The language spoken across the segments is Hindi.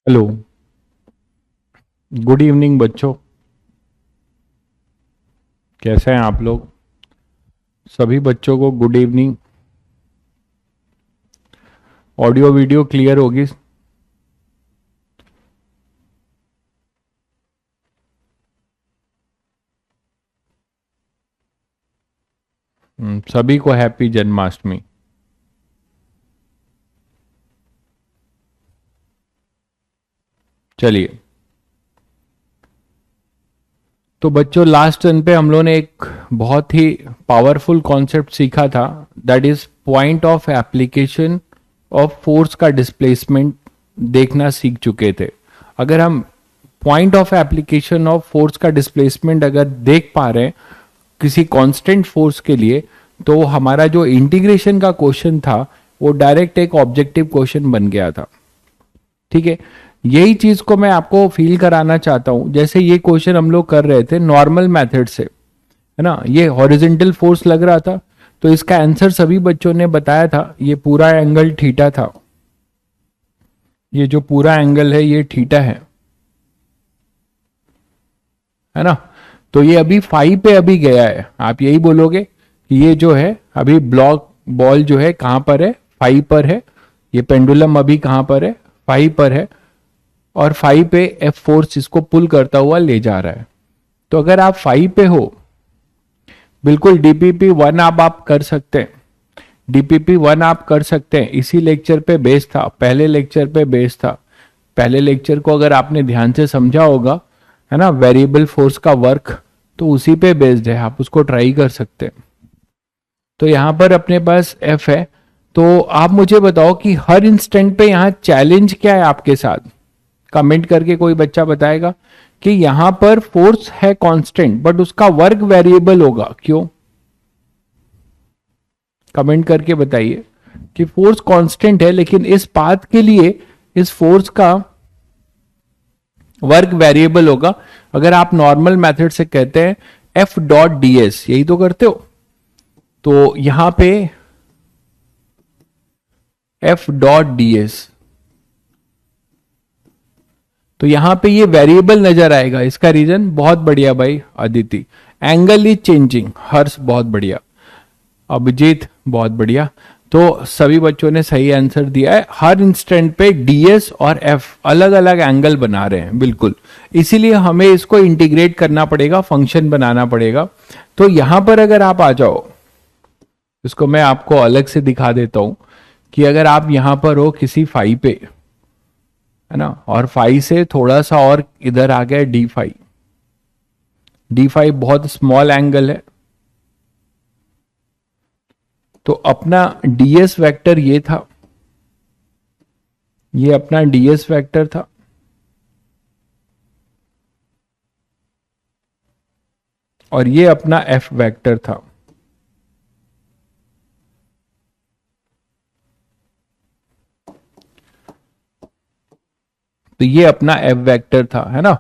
हेलो। गुड इवनिंग बच्चों। कैसे हैं आप लोग? सभी बच्चों को good evening. Audio video clear होगी? सभी को हैप्पी जन्माष्टमी। चलिए, तो बच्चों लास्ट टर्न पे हम लोगों ने एक बहुत ही पावरफुल कॉन्सेप्ट सीखा था, that is point of application of force का डिस्प्लेसमेंट देखना सीख चुके थे। अगर हम point of application of force का डिस्प्लेसमेंट अगर देख पा रहे हैं किसी कांस्टेंट फोर्स के लिए, तो हमारा जो इंटीग्रेशन का क्वेश्चन था वो डायरेक्ट एक ऑब्जेक्टिव क्वेश्चन बन गया था। ठीक है, यही चीज को मैं आपको फील कराना चाहता हूं। जैसे ये क्वेश्चन हम लोग कर रहे थे नॉर्मल मेथड से, है ना, ये हॉरिजॉन्टल फोर्स लग रहा था, तो इसका आंसर सभी बच्चों ने बताया था, ये पूरा एंगल थीटा था। ये जो पूरा एंगल है ये थीटा है ना। तो ये अभी फाइव पे अभी गया है। आप यही बोलोगे कि ये जो है अभी ब्लॉक बॉल जो है कहां पर है? फाइव पर है। ये पेंडुलम अभी कहां पर है? फाइव पर है। और फाइव पे एफ फोर्स इसको पुल करता हुआ ले जा रहा है। तो अगर आप फाइव पे हो, बिल्कुल डीपीपी वन आप कर सकते हैं। डीपीपी वन आप कर सकते हैं। इसी लेक्चर पे बेस था, पहले लेक्चर पे बेस था। पहले लेक्चर को अगर आपने ध्यान से समझा होगा, है ना, वेरिएबल फोर्स का वर्क, तो उसी पे बेस्ड है, आप उसको ट्राई कर सकते हैं। तो यहां पर अपने पास एफ है। तो आप मुझे बताओ कि हर इंस्टेंट पे यहां चैलेंज क्या है आपके साथ? कमेंट करके कोई बच्चा बताएगा कि यहां पर फोर्स है कांस्टेंट बट उसका वर्क वेरिएबल होगा, क्यों? कमेंट करके बताइए कि फोर्स कांस्टेंट है लेकिन इस पाथ के लिए इस फोर्स का वर्क वेरिएबल होगा। अगर आप नॉर्मल मेथड से कहते हैं एफ डॉट डी एस, यही तो करते हो। तो यहां पे एफ डॉट डी एस, तो यहां पे ये वेरिएबल नजर आएगा। इसका रीजन बहुत बढ़िया भाई अदिति, एंगल इज चेंजिंग। हर्ष बहुत बढ़िया, अभिजीत बहुत बढ़िया। तो सभी बच्चों ने सही आंसर दिया है। हर इंस्टेंट पे डीएस और एफ अलग अलग एंगल बना रहे हैं, बिल्कुल। इसीलिए हमें इसको इंटीग्रेट करना पड़ेगा, फंक्शन बनाना पड़ेगा। तो यहां पर अगर आप आ जाओ, इसको मैं आपको अलग से दिखा देता हूं कि अगर आप यहां पर हो किसी फाई पे, है ना, और फाई से थोड़ा सा और इधर आ गया डी फाई। डी फाई बहुत स्मॉल एंगल है। तो अपना डीएस वेक्टर ये था, ये अपना डीएस वेक्टर था। और ये अपना एफ वेक्टर था। तो ये अपना एफ वेक्टर था, है ना।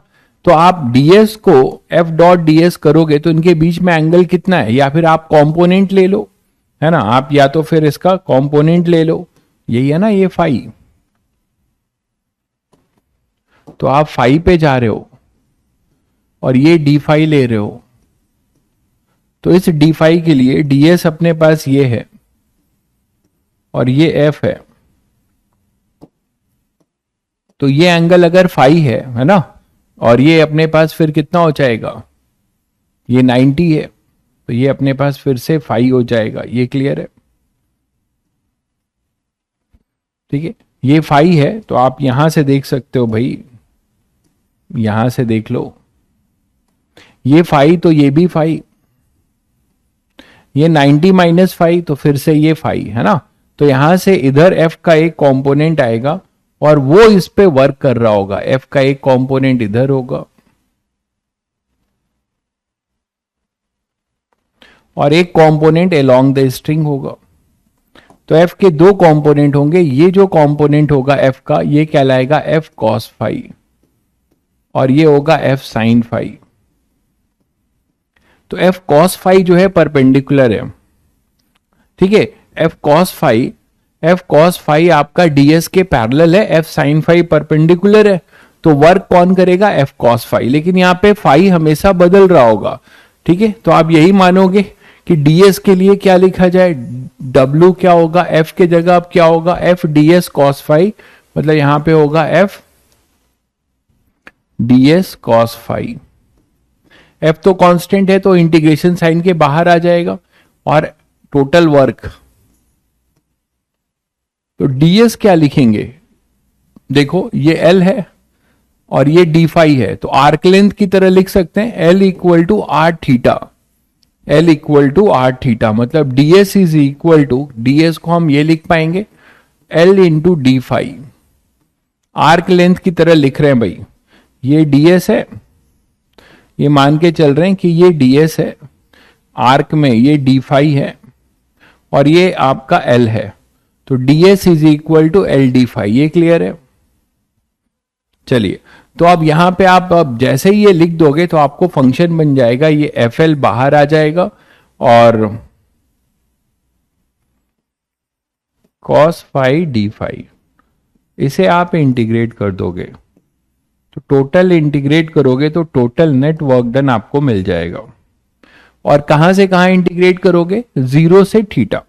तो आप डीएस को एफ डॉट डीएस करोगे तो इनके बीच में एंगल कितना है? या फिर आप कंपोनेंट ले लो, है ना, आप या तो फिर इसका कंपोनेंट ले लो, यही है ना, ये फाई। तो आप फाई पे जा रहे हो और ये डी फाई ले रहे हो। तो इस डी फाई के लिए डीएस अपने पास ये है और ये एफ है। तो ये एंगल अगर फाई है ना, और ये अपने पास फिर कितना हो जाएगा? ये 90 है। तो ये अपने पास फिर से फाई हो जाएगा। ये क्लियर है? ठीक है, ये फाई है। तो आप यहां से देख सकते हो भाई, यहां से देख लो, ये फाई तो ये भी फाई, ये 90 माइनस फाई तो फिर से ये फाई, है ना। तो यहां से इधर एफ का एक कंपोनेंट आएगा और वो इस पे वर्क कर रहा होगा। एफ का एक कंपोनेंट इधर होगा और एक कंपोनेंट अलोंग द स्ट्रिंग होगा। तो एफ के दो कंपोनेंट होंगे। ये जो कंपोनेंट होगा एफ का, ये कहलाएगा एफ कॉस फाई और ये होगा एफ साइन फाई। तो एफ कॉस फाई जो है परपेंडिकुलर है, ठीक है। F cos phi F cos phi आपका डीएस के पैरेलल है, एफ साइन फाई परपेंडिकुलर है, तो वर्क कौन करेगा, एफ कॉस फाई। लेकिन यहाँ पे फाई हमेशा बदल रहा होगा, ठीक है। तो आप यही मानोगे कि डीएस के लिए क्या लिखा जाए, डब्ल्यू क्या होगा, एफ के जगह अब क्या होगा, एफ डीएस कॉस फाई, मतलब यहां पे होगा F DS cos phi. F तो कांस्टेंट है तो इंटीग्रेशन साइन के बाहर आ जाएगा, और टोटल वर्क, तो डीएस क्या लिखेंगे, देखो ये एल है और ये डी फाई है, तो आर्क लेंथ की तरह लिख सकते हैं l equal to r theta, l equal to r theta, मतलब ds is equal to, ds को हम ये लिख पाएंगे l into d phi, arc length की तरह लिख रहे हैं भाई। ये डीएस है, ये मान के चल रहे हैं कि ये डीएस है, आर्क में ये डी फाई है, और ये आपका एल है, तो DS is equal to L D phi. ये क्लियर है। चलिए, तो अब यहां पे आप अब जैसे ही ये लिख दोगे तो आपको फंक्शन बन जाएगा, ये एफ एल बाहर आ जाएगा और कॉस फाई डी फाई, इसे आप इंटीग्रेट कर दोगे, तो टोटल इंटीग्रेट करोगे तो टोटल नेट वर्क डन आपको मिल जाएगा। और कहां से कहां इंटीग्रेट करोगे, जीरो से थीटा,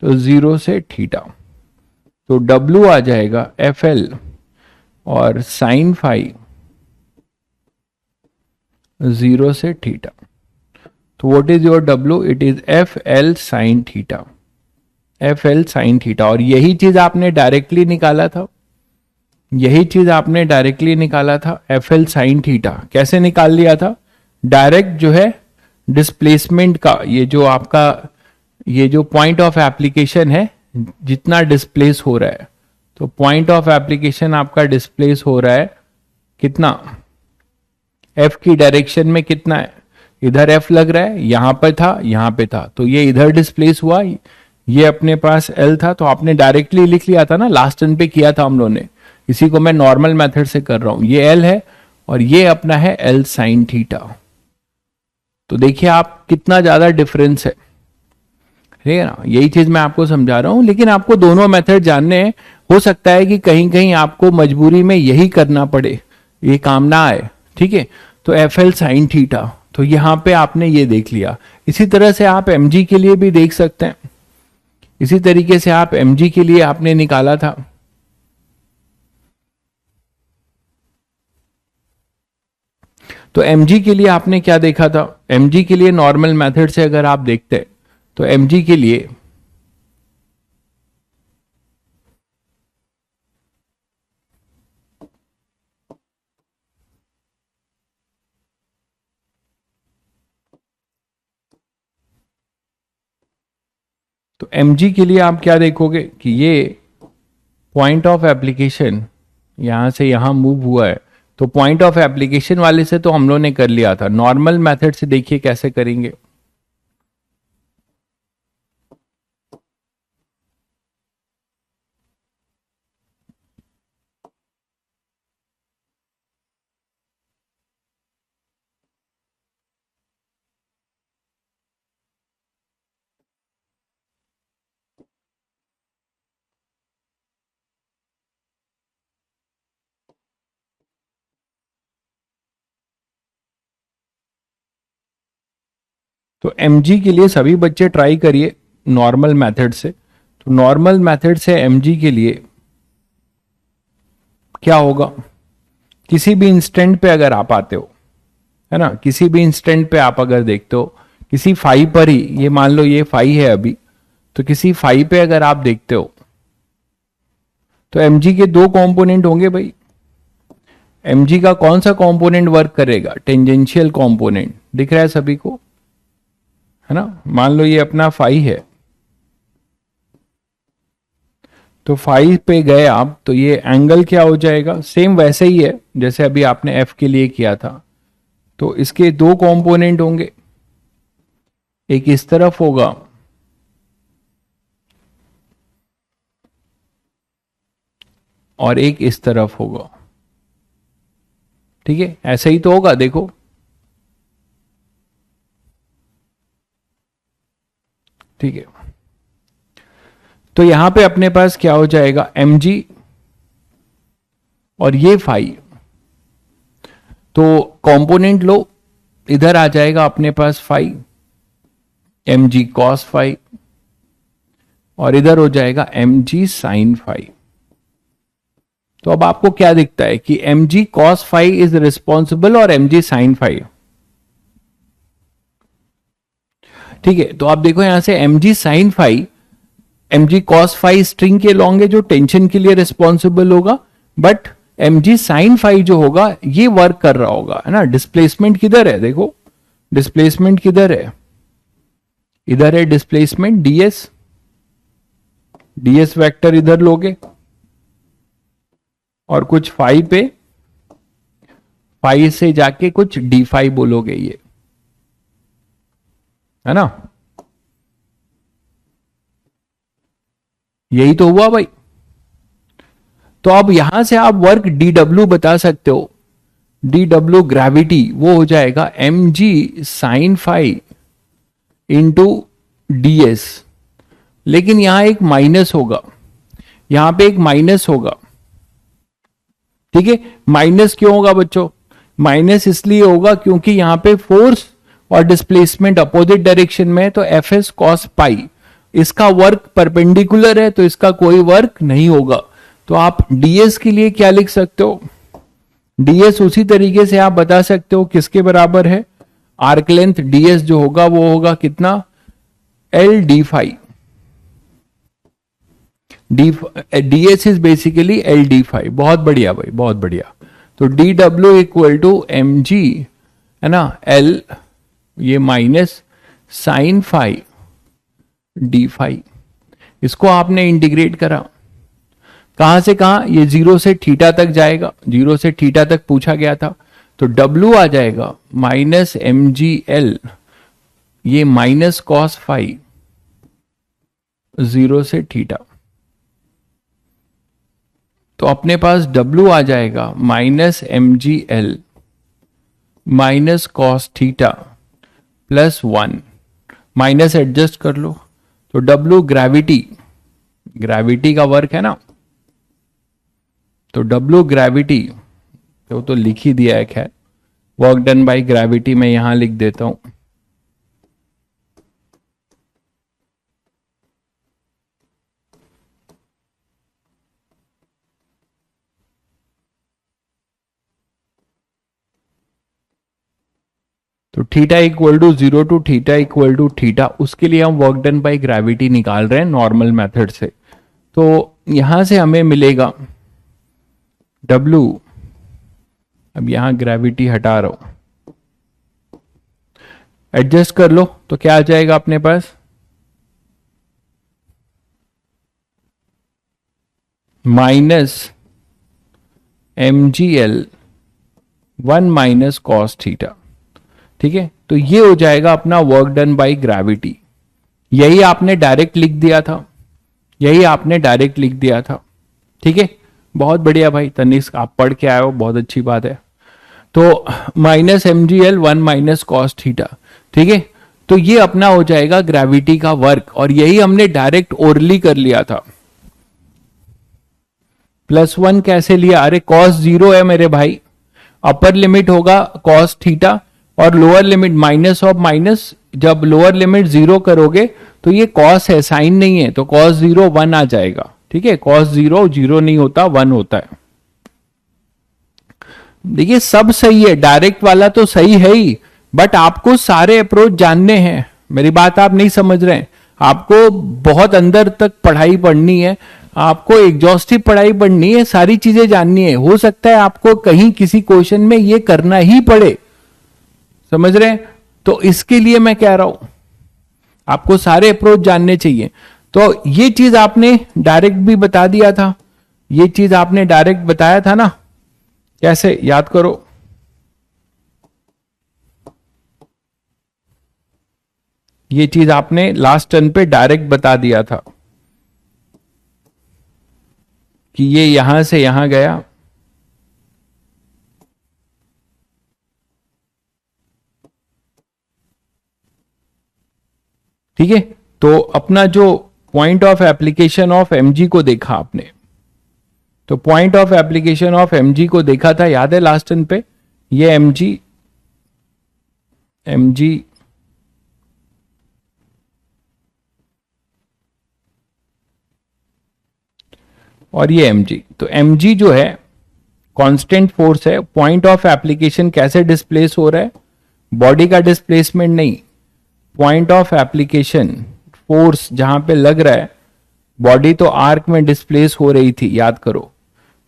तो जीरो से थीटा, तो डब्ल्यू आ जाएगा एफ एल और साइन फाई जीरो से थीटा, तो what is your W, it is F L sine theta, F L sine theta. और यही चीज आपने डायरेक्टली निकाला था, यही चीज आपने डायरेक्टली निकाला था, एफ एल साइन थीटा कैसे निकाल लिया था, डायरेक्ट जो है डिस्प्लेसमेंट का, ये जो आपका ये जो पॉइंट ऑफ एप्लीकेशन है, जितना डिस्प्लेस हो रहा है, तो पॉइंट ऑफ एप्लीकेशन आपका डिस्प्लेस हो रहा है कितना, एफ की डायरेक्शन में कितना है, इधर एफ लग रहा है, यहां पर था यहां पे था, तो ये इधर डिस्प्लेस हुआ, ये अपने पास एल था, तो आपने डायरेक्टली लिख लिया था ना, लास्ट टर्न पे किया था हम लोगों ने, इसी को मैं नॉर्मल मेथड से कर रहा हूं, ये एल है और ये अपना है एल साइन थीटा। तो देखिए आप कितना ज्यादा डिफरेंस है, ठीक है ना, यही चीज मैं आपको समझा रहा हूं, लेकिन आपको दोनों मेथड जानने हैं। हो सकता है कि कहीं कहीं आपको मजबूरी में यही करना पड़े, ये काम ना आए, ठीक है। तो एफ एल साइन थीटा, तो यहां पे आपने ये देख लिया। इसी तरह से आप एमजी के लिए भी देख सकते हैं, इसी तरीके से आप एमजी के लिए आपने निकाला था, तो एमजी के लिए आपने क्या देखा था, एमजी के लिए नॉर्मल मेथड से अगर आप देखते तो एमजी के लिए आप क्या देखोगे कि ये पॉइंट ऑफ एप्लीकेशन यहां से यहां मूव हुआ है, तो पॉइंट ऑफ एप्लीकेशन वाले से तो हम लोगों ने कर लिया था, नॉर्मल मेथड से देखिए कैसे करेंगे। तो एमजी के लिए सभी बच्चे ट्राई करिए नॉर्मल मेथड से, तो नॉर्मल मेथड से एमजी के लिए क्या होगा, किसी भी इंस्टेंट पे अगर आप आते हो, है ना, किसी भी इंस्टेंट पे आप अगर देखते हो, किसी फाई पर ही, ये मान लो ये फाई है अभी, तो किसी फाई पे अगर आप देखते हो तो एमजी के दो कंपोनेंट होंगे भाई। एमजी का कौन सा कंपोनेंट वर्क करेगा, टेंजेंशियल कंपोनेंट, दिख रहा है सभी को, है ना। मान लो ये अपना फाई है, तो फाई पे गए आप, तो ये एंगल क्या हो जाएगा, सेम वैसे ही है जैसे अभी आपने एफ के लिए किया था। तो इसके दो कंपोनेंट होंगे, एक इस तरफ होगा और एक इस तरफ होगा, ठीक है, ऐसे ही तो होगा, देखो ठीक है। तो यहां पे अपने पास क्या हो जाएगा, mg और ये फाई, तो कंपोनेंट लो, इधर आ जाएगा अपने पास फाई, mg cos फाई, और इधर हो जाएगा mg sin फाई। तो अब आपको क्या दिखता है कि mg cos phi is responsible और mg sin फाई। ठीक है, तो आप देखो यहां से mg sin phi, mg cos phi string के लॉन्ग है जो टेंशन के लिए रिस्पॉन्सिबल होगा, बट mg sin फाई जो होगा ये वर्क कर रहा होगा, है ना। डिस्प्लेसमेंट किधर है, देखो डिस्प्लेसमेंट किधर है, इधर है डिस्प्लेसमेंट ds, ds वेक्टर इधर लोगे और कुछ फाई पे, फाई से जाके कुछ डी फाई बोलोगे, ये है ना, यही तो हुआ भाई। तो अब यहां से आप वर्क dw बता सकते हो, dw ग्रेविटी वो हो जाएगा mg sin phi into ds, लेकिन यहां एक माइनस होगा, यहां पे एक माइनस होगा। ठीक है, माइनस क्यों होगा बच्चों, माइनस इसलिए होगा क्योंकि यहां पे फोर्स और डिस्प्लेसमेंट अपोजिट डायरेक्शन में है, तो एफ एस कॉस पाई, इसका वर्क परपेंडिकुलर है तो इसका कोई वर्क नहीं होगा। तो आप ds के लिए क्या लिख सकते हो, ds उसी तरीके से आप बता सकते हो किसके बराबर है, आर्क लेंथ ds जो होगा वो होगा कितना, L D phi, ds is basically L D phi. बहुत बढ़िया भाई, बहुत बढ़िया। तो D W equal to M G, है ना, एल ये minus sine phi D phi, इसको आपने इंटीग्रेट करा, कहां से कहां, ये जीरो से थीटा तक जाएगा, जीरो से थीटा तक पूछा गया था, तो W आ जाएगा माइनस एम जी एल, ये माइनस कॉस फाई जीरो से थीटा, तो अपने पास W आ जाएगा minus M G L minus cos theta plus 1, minus adjust कर लो, तो W ग्रेविटी, ग्रेविटी का वर्क है ना, तो W ग्रेविटी तो लिख ही दिया है, खैर वर्क डन बाय ग्रेविटी मैं यहां लिख देता हूं। तो theta equal to 0 to theta equal to theta, उसके लिए हम वर्क डन बाय ग्रेविटी निकाल रहे हैं नॉर्मल मेथड से। तो यहां से हमें मिलेगा W, अब यहां ग्रेविटी हटा रहा हूं, एडजस्ट कर लो, तो क्या आ जाएगा अपने पास, minus M G l 1 minus cos theta. ठीक है, तो ये हो जाएगा अपना वर्क डन बाय ग्रेविटी, यही आपने डायरेक्ट लिख दिया था, यही आपने डायरेक्ट लिख दिया था। ठीक है, बहुत बढ़िया भाई तनिष्क, आप पढ़ के आए हो, बहुत अच्छी बात है। तो minus M G l 1 minus cos theta, ठीक है, तो ये अपना हो जाएगा ग्रेविटी का वर्क, और यही हमने डायरेक्ट ओरली कर लिया था। प्लस 1 कैसे लिया, अरे कॉस 0 है मेरे भाई, अपर लिमिट होगा कॉस थीटा और lower limit minus of minus, जब लोअर लिमिट 0 करोगे तो ये कॉस है, साइन नहीं है, तो कॉस 0 1 आ जाएगा। ठीक है, कॉस 0 0 नहीं होता, 1 होता है। देखिए सब सही है, डायरेक्ट वाला तो सही है ही, बट आपको सारे अप्रोच जानने हैं, मेरी बात आप नहीं समझ रहे हैं, आपको बहुत अंदर तक पढ़ाई पढ़नी है, आपको एग्जॉस्टिव पढ़ाई पढ़नी है, सारी चीजें जाननी है। हो सकता है आपको कहीं किसी क्वेश्चन में ये करना ही पड़े, समझ रहे हैं, तो इसके लिए मैं कह रहा हूं आपको सारे अप्रोच जानने चाहिए। तो ये चीज आपने डायरेक्ट भी बता दिया था, ये चीज आपने डायरेक्ट बताया था ना, कैसे याद करो, ये चीज आपने लास्ट टर्न पे डायरेक्ट बता दिया था कि ये यहां से यहां गया, ठीक है। तो अपना जो point of application of mg को देखा आपने, तो point of application of mg को देखा था, याद है लास्ट टर्न पे, ये mg और ये mg। तो mg जो है कांस्टेंट फोर्स है, पॉइंट ऑफ एप्लीकेशन कैसे डिस्प्लेस हो रहा है, बॉडी का डिस्प्लेसमेंट नहीं, पॉइंट ऑफ एप्लीकेशन फोर्स जहां पे लग रहा है, बॉडी तो आर्क में डिस्प्लेस हो रही थी, याद करो,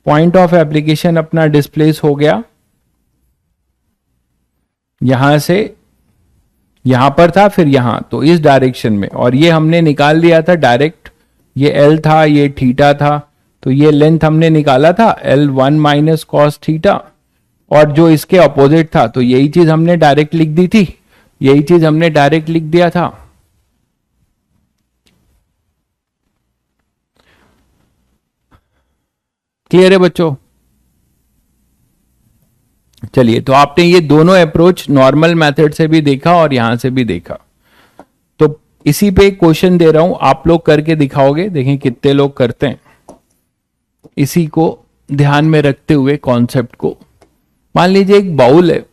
पॉइंट ऑफ एप्लीकेशन अपना डिस्प्लेस हो गया यहां से, यहां पर था फिर यहां, तो इस डायरेक्शन में, और ये हमने निकाल लिया था डायरेक्ट, ये एल था, ये थीटा था, तो ये लेंथ हमने निकाला था L1 माइनस कॉस थीटा, और जो इसके अपोजिट था, तो यही चीज हमने डायरेक्ट लिख दी थी, यही चीज हमने डायरेक्ट लिख दिया था। क्लियर है बच्चों? चलिए, तो आपने ये दोनों अप्रोच नॉर्मल मेथड से भी देखा और यहां से भी देखा, तो इसी पे एक क्वेश्चन दे रहा हूं, आप लोग करके दिखाओगे, देखें कितने लोग करते हैं, इसी को ध्यान में रखते हुए कॉन्सेप्ट को। मान लीजिए एक बाउल है,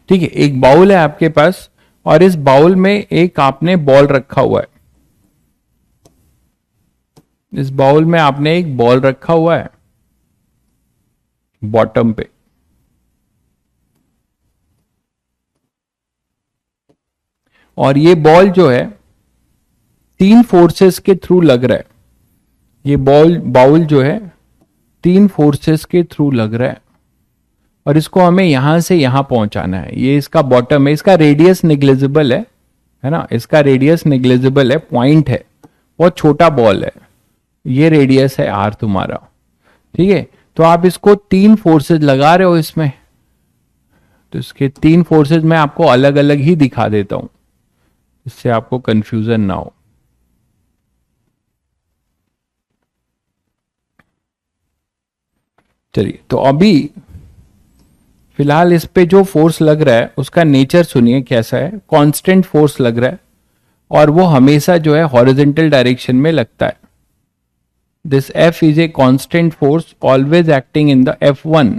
ठीक है, एक बाउल है आपके पास, और इस बाउल में एक आपने बॉल रखा हुआ है, इस बाउल में आपने एक बॉल रखा हुआ है बॉटम पे, और ये बॉल जो है तीन फोर्सेस के थ्रू लग रहा है, ये बाउल जो है तीन फोर्सेस के थ्रू लग रहा है, और इसको हमें यहां से यहां पहुंचाना है, ये इसका बॉटम है, इसका रेडियस निग्लिजिबल है ना, इसका रेडियस निग्लिजिबल है, पॉइंट है, बहुत छोटा बॉल है, ये रेडियस है आर तुम्हारा, ठीक है। तो आप इसको तीन फोर्सेस लगा रहे हो इसमें, तो इसके तीन फोर्सेस मैं आपको अलग अलग ही दिखा देता हूं, इससे आपको कंफ्यूजन ना हो। चलिए, तो अभी फिलहाल इस पे जो फोर्स लग रहा है उसका नेचर सुनिए कैसा है, कांस्टेंट फोर्स लग रहा है, और वो हमेशा जो है हॉरिजॉन्टल डायरेक्शन में लगता है। This F is a constant force always acting in the F1,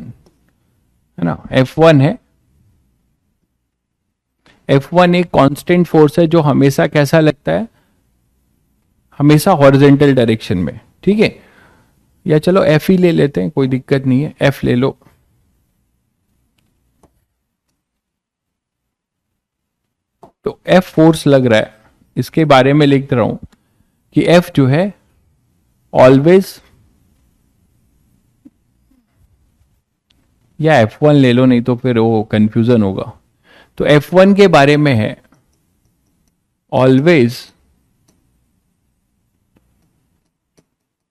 है ना, F1 है, F1 एक कांस्टेंट फोर्स है जो हमेशा कैसा लगता है, हमेशा हॉरिजॉन्टल डायरेक्शन में, ठीक है। या चलो F ही ले लेते हैं, कोई दिक्कत नहीं है, F ले लो। तो F फोर्स लग रहा है, इसके बारे में लिख रहा हूं कि F जो है ऑलवेज, या F1 ले लो, नहीं तो फिर वो कंफ्यूजन होगा, तो F1 के बारे में है ऑलवेज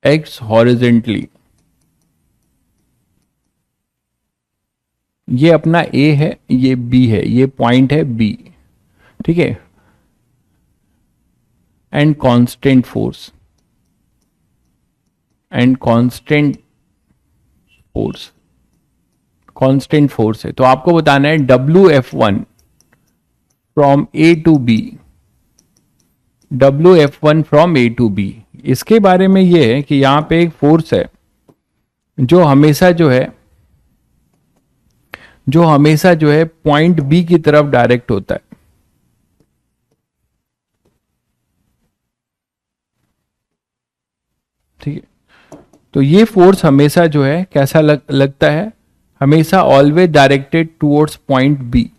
एक्स हॉरिजेंटली, ये अपना A है, ये B है, ये पॉइंट है B, ठीक है, and constant force, and constant force, constant force है, तो आपको बताना है WF1 from A to B, WF1 from A to B। इसके बारे में यह है कि यहां पे एक फोर्स है जो हमेशा जो है पॉइंट B की तरफ डायरेक्ट होता है, ठीक है। तो ये फोर्स हमेशा जो है कैसा लगता है, हमेशा always directed towards point B,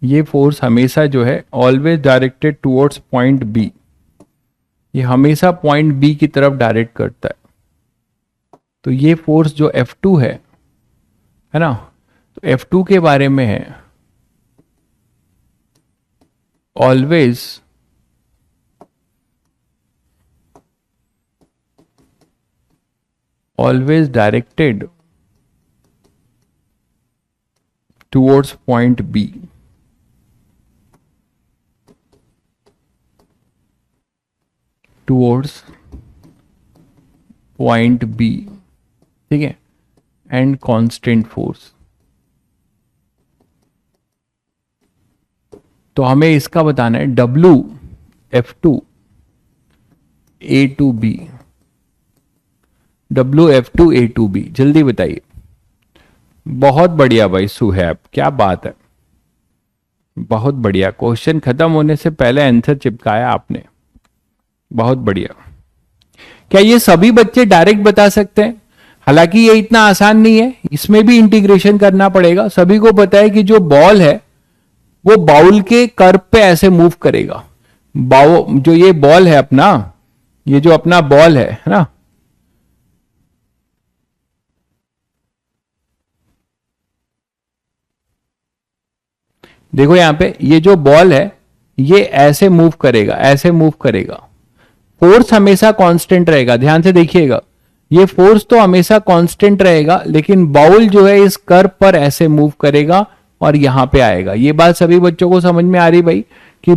ये फोर्स हमेशा जो है always directed towards point B, ये हमेशा पॉइंट बी की तरफ डायरेक्ट करता है। तो ये फोर्स जो F2 है ना, तो F2 के बारे में है always directed towards point B. Towards point B, ठीक है, एंड कांस्टेंट फोर्स। तो हमें इसका बताना है W F2 A to B, W F2 A to B, जल्दी बताइए। बहुत बढ़िया भाई सुहैब, क्या बात है, बहुत बढ़िया। क्वेश्चन खत्म होने से पहले आंसर चिपकाया आपने, बहुत बढ़िया। क्या ये सभी बच्चे डायरेक्ट बता सकते हैं? हालांकि ये इतना आसान नहीं है, इसमें भी इंटीग्रेशन करना पड़ेगा। सभी को पता है कि जो बॉल है वो बाउल के कर्व पे ऐसे मूव करेगा। जो ये बॉल है अपना, ये जो अपना बॉल है ना, देखो यहां पे ये जो बॉल है ये ऐसे मूव करेगा, ऐसे मूव करेगा। फोर्स हमेशा कांस्टेंट रहेगा, ध्यान से देखिएगा। ये फोर्स तो हमेशा कांस्टेंट रहेगा, लेकिन बाउल जो है इस कर्व पर ऐसे मूव करेगा और यहां पे आएगा। ये बात सभी बच्चों को समझ में आ रही भाई कि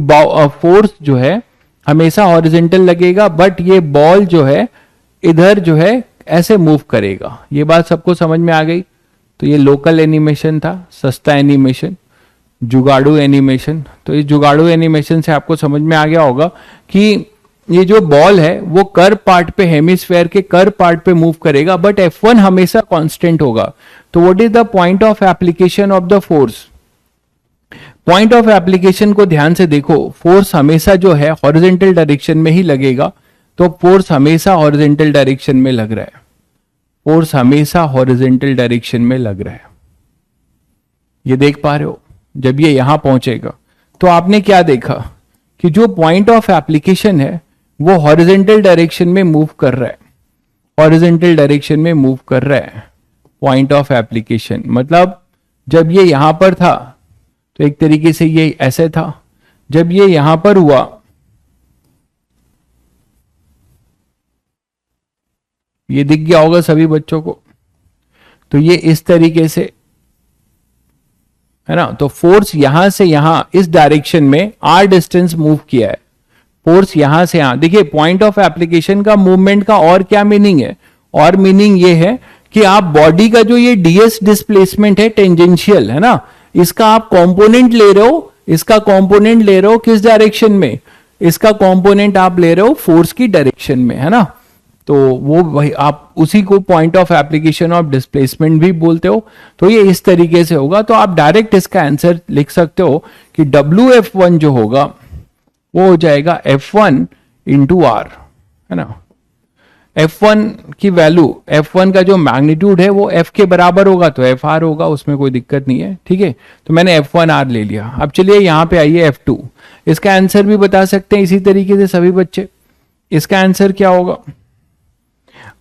फोर्स जो है हमेशा हॉरिजॉन्टल लगेगा, बट ये बॉल जो है इधर जो है ऐसे मूव करेगा। ये बात सबको समझ में आ गई। तो ये लोकल एनिमेशन था, सस्ता एनिमेशन, जुगाड़ू एनिमेशन। तो इस जुगाड़ू एनिमेशन से आपको समझ में आ गया होगा कि ये जो बॉल है वो कर्व पार्ट पे, हेमिस्फेयर के कर्व पार्ट पे मूव करेगा, बट F1 हमेशा कांस्टेंट होगा। तो what is the point of application of the force? Point of application को ध्यान से देखो। फोर्स हमेशा जो है हॉरिजॉन्टल डायरेक्शन में ही लगेगा, तो फोर्स हमेशा हॉरिजॉन्टल डायरेक्शन में लग रहा है, फोर्स हमेशा हॉरिजॉन्टल डायरेक्शन में लग रहा है। ये देख पा रहे हो? जब ये यहां पहुंचेगा तो आपने क्या देखा कि जो पॉइंट ऑफ एप्लीकेशन है वो हॉरिजॉन्टल डायरेक्शन में मूव कर रहा है, हॉरिजॉन्टल डायरेक्शन में मूव कर रहा है पॉइंट ऑफ एप्लीकेशन। मतलब जब ये यहां पर था तो एक तरीके से ये ऐसे था, जब ये यहां पर हुआ ये दिख गया होगा सभी बच्चों को, तो ये इस तरीके से है ना। तो फोर्स यहां से यहां इस डायरेक्शन में r डिस्टेंस मूव किया है, फोर्स यहां से यहां। देखिए पॉइंट ऑफ एप्लीकेशन का मूवमेंट का और क्या मीनिंग है? और मीनिंग ये है कि आप बॉडी का जो ये ds डिस्प्लेसमेंट है टेंजेंशियल है ना, इसका आप कंपोनेंट ले रहे हो, इसका कंपोनेंट ले रहे हो किस डायरेक्शन में? इसका कंपोनेंट आप ले रहे हो फोर्स की डायरेक्शन में, है ना। तो वो वही आप उसी को point of application of displacement भी बोलते हो। तो ये इस तरीके से होगा। तो आप डायरेक्ट इसका आंसर लिख सकते हो कि WF1 जो होगा वो हो जाएगा F1 इंटू आर, है ना। F1 की वैल्यू, F1 का जो मैग्नीट्यूड है वो F के बराबर होगा, तो FR होगा, उसमें कोई दिक्कत नहीं है, ठीक है। तो मैंने F1R ले लिया। अब चलिए यहां पे आइए F2। इसका आंसर भी बता सकते हैं इसी तरीके से सभी बच्चे। इसका आंसर क्या होगा?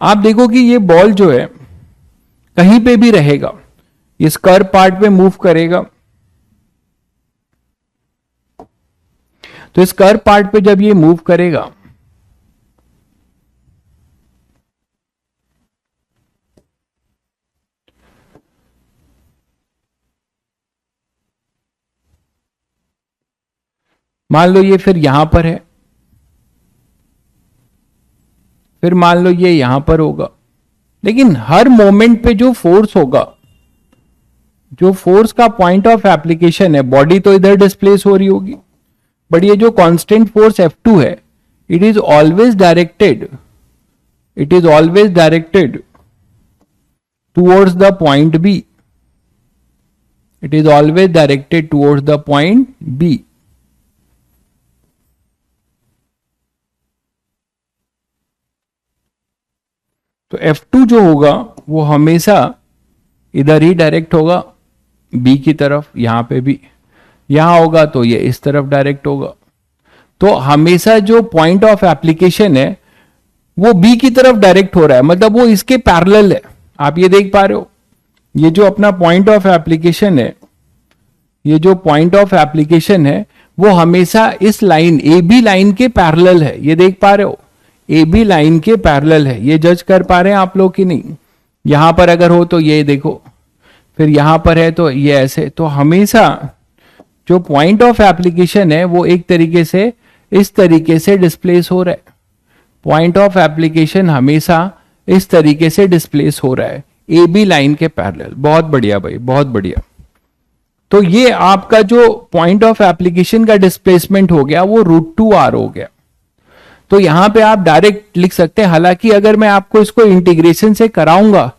आप देखो कि ये बॉल जो है कहीं पे भी रहेगा, इस कर्व पार्ट पे मूव करेगा। तो इस कर्व पार्ट पे जब ये मूव करेगा मान लो ये फिर यहां पर है, फिर मान लो ये यहां पर होगा, लेकिन हर मोमेंट पे जो फोर्स होगा, जो फोर्स का पॉइंट ऑफ एप्लीकेशन है, बॉडी तो इधर डिस्प्लेस हो रही होगी, बट ये जो कांस्टेंट फोर्स F2 है, it is always directed, it is always directed towards the point B, it is always directed towards the point B। तो F2 जो होगा वो हमेशा इधर ही डायरेक्ट होगा B की तरफ, यहां पे भी यहां होगा तो ये इस तरफ डायरेक्ट होगा। तो हमेशा जो पॉइंट ऑफ एप्लीकेशन है वो B की तरफ डायरेक्ट हो रहा है, मतलब वो इसके पैरेलल है। आप ये देख पा रहे हो, ये जो अपना पॉइंट ऑफ एप्लीकेशन है, ये जो पॉइंट ऑफ एप्लीकेशन है वो हमेशा इस लाइन AB लाइन के पैरेलल है। ये देख पा रहे हो, AB लाइन के पैरेलल है। ये जज कर पा रहे हैं आप लोग कि नहीं? यहां पर अगर हो तो ये देखो, फिर यहां पर है तो ये ऐसे। तो हमेशा जो पॉइंट ऑफ एप्लीकेशन है वो एक तरीके से इस तरीके से डिस्प्लेस हो रहा है। पॉइंट ऑफ एप्लीकेशन हमेशा इस तरीके से डिस्प्लेस हो रहा है, ए बी लाइन के पैरेलल। बहुत बढ़िया भाई, बहुत बढ़िया। तो ये आपका जो पॉइंट ऑफ एप्लीकेशन का डिस्प्लेसमेंट हो गया वो √2r हो गया। तो यहां पे आप डायरेक्ट लिख सकते हैं। हालांकि अगर मैं आपको इसको इंटीग्रेशन से कराऊंगा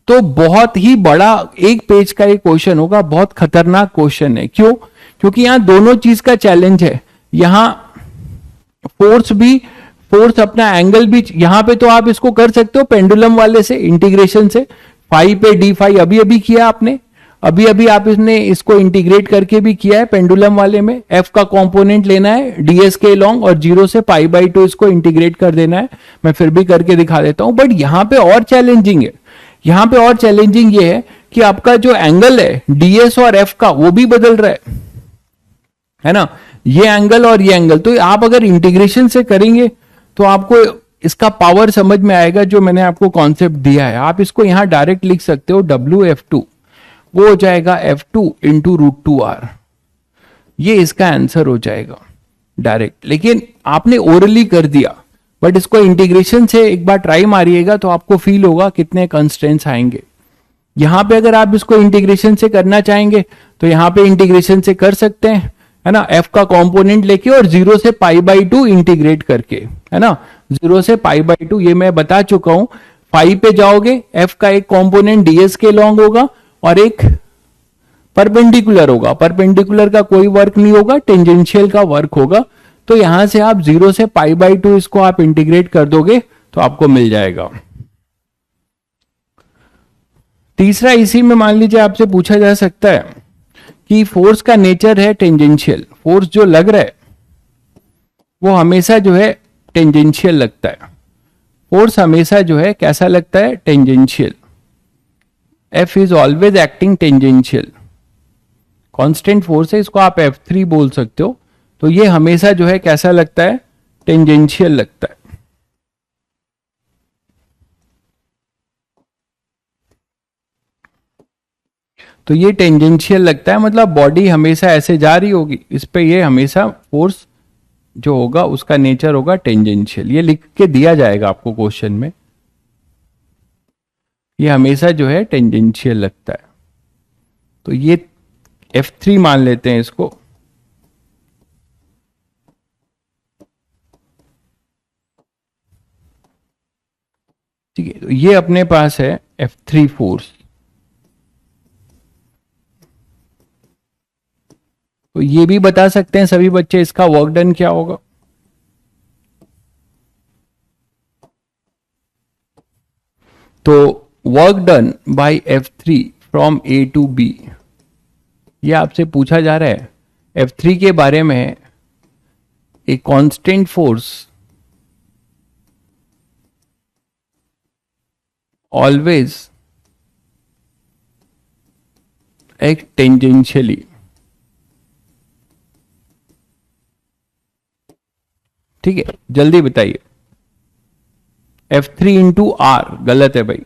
तो बहुत ही बड़ा एक पेज का ये क्वेश्चन होगा, बहुत खतरनाक क्वेश्चन है। क्यों? क्योंकि यहां दोनों चीज का चैलेंज है। यहां फोर्स अपना एंगल भी, यहां पे तो आप इसको कर सकते हो पेंडुलम वाले से, इंटीग्रेशन से। फाई पे डी फाई अभी अभी किया आपने, अभी अभी आप इसने इसको इंटीग्रेट करके भी किया है पेंडुलम वाले में। एफ का कंपोनेंट लेना है डीएस के लॉन्ग और 0 से π/2 इसको इंटीग्रेट कर देना है। मैं फिर भी करके दिखा देता हूं। बट यहां पे और चैलेंजिंग है, यहां पे और चैलेंजिंग ये है कि आपका जो एंगल है डीएस और एफ का वो भी बदल रहा है ना, ये एंगल और ये एंगल। तो आप अगर इंटीग्रेशन से करेंगे तो आपको इसका पावर समझ में आएगा, जो मैंने आपको कॉन्सेप्ट दिया है। आप इसको यहां डायरेक्ट लिख सकते हो WF2, वो हो जाएगा F2 इंटू √2r। ये इसका आंसर हो जाएगा डायरेक्ट। लेकिन आपने ओरली कर दिया, बट इसको इंटीग्रेशन से एक बार ट्राई मारिएगा तो आपको फील होगा कितने कंस्ट्रेंट्स आएंगे। यहां पे अगर आप इसको इंटीग्रेशन से करना चाहेंगे तो यहां पे इंटीग्रेशन से कर सकते हैं, है ना, एफ का कंपोनेंट लेके और 0 से π/2 इंटीग्रेट करके, है ना, 0 से π/2। ये मैं बता चुका हूं। फाई पे जाओगे, एफ का एक कंपोनेंट डीएस के लॉन्ग होगा और एक परपेंडिकुलर होगा। परपेंडिकुलर का कोई वर्क नहीं होगा, टेंजेंशियल का वर्क होगा। तो यहां से आप 0 से π/2 इसको आप इंटीग्रेट कर दोगे तो आपको मिल जाएगा। तीसरा इसी में मान लीजिए आपसे पूछा जा सकता है कि फोर्स का नेचर है टेंजेंशियल। फोर्स जो लग रहा है वो हमेशा जो है टेंजेंशियल लगता है। फोर्स हमेशा जो है कैसा लगता है? Tangential. F is always acting tangential. Constant force है, इसको आप F3 बोल सकते हो। तो ये हमेशा जो है कैसा लगता है? टेंजेंशियल लगता है। तो ये टेंजेंशियल लगता है, मतलब बॉडी हमेशा ऐसे जा रही होगी इस पे, ये हमेशा फोर्स जो होगा उसका नेचर होगा टेंजेंशियल। ये लिख के दिया जाएगा आपको क्वेश्चन में, ये हमेशा जो है टेंजेंशियल लगता है। तो ये F3 मान लेते हैं इसको। ठीक है, तो ये अपने पास है F3 फोर्स। तो ये भी बता सकते हैं सभी बच्चे इसका वर्क डन क्या होगा। तो work done by F3 from A to B, ये आपसे पूछा जा रहा है। F3 के बारे में एक कांस्टेंट फोर्स ऑलवेज एक टेंजेंशियली। ठीक है, जल्दी बताइए। F3 इंटू आर गलत है भाई,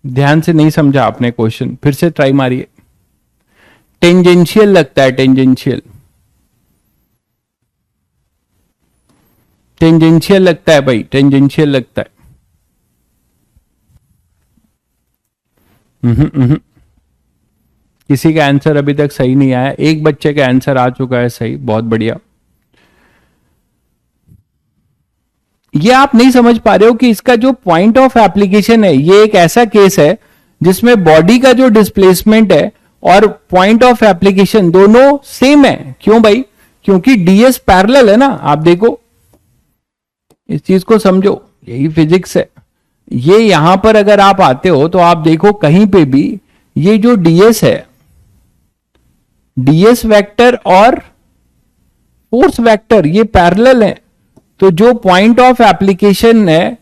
ध्यान से नहीं समझा आपने क्वेश्चन, फिर से ट्राई मारिए। टेंजेंशियल लगता है, टेंजेंशियल, टेंजेंशियल लगता है भाई, टेंजेंशियल लगता है। किसी का आंसर अभी तक सही नहीं आया, एक बच्चे का आंसर आ चुका है सही, बहुत बढ़िया। ये आप नहीं समझ पा रहे हो कि इसका जो पॉइंट ऑफ एप्लीकेशन है, ये एक ऐसा केस है जिसमें बॉडी का जो डिस्प्लेसमेंट है और पॉइंट ऑफ एप्लीकेशन दोनों सेम है। क्यों भाई? क्योंकि डीएस पैरेलल है ना। आप देखो, इस चीज को समझो, यही फिजिक्स है। ये यहां पर अगर आप आते हो तो आप देखो कहीं पे भी ये जो डीएस है, डीएस वेक्टर और फोर्स वेक्टर ये पैरेलल है। तो जो पॉइंट ऑफ एप्लीकेशन है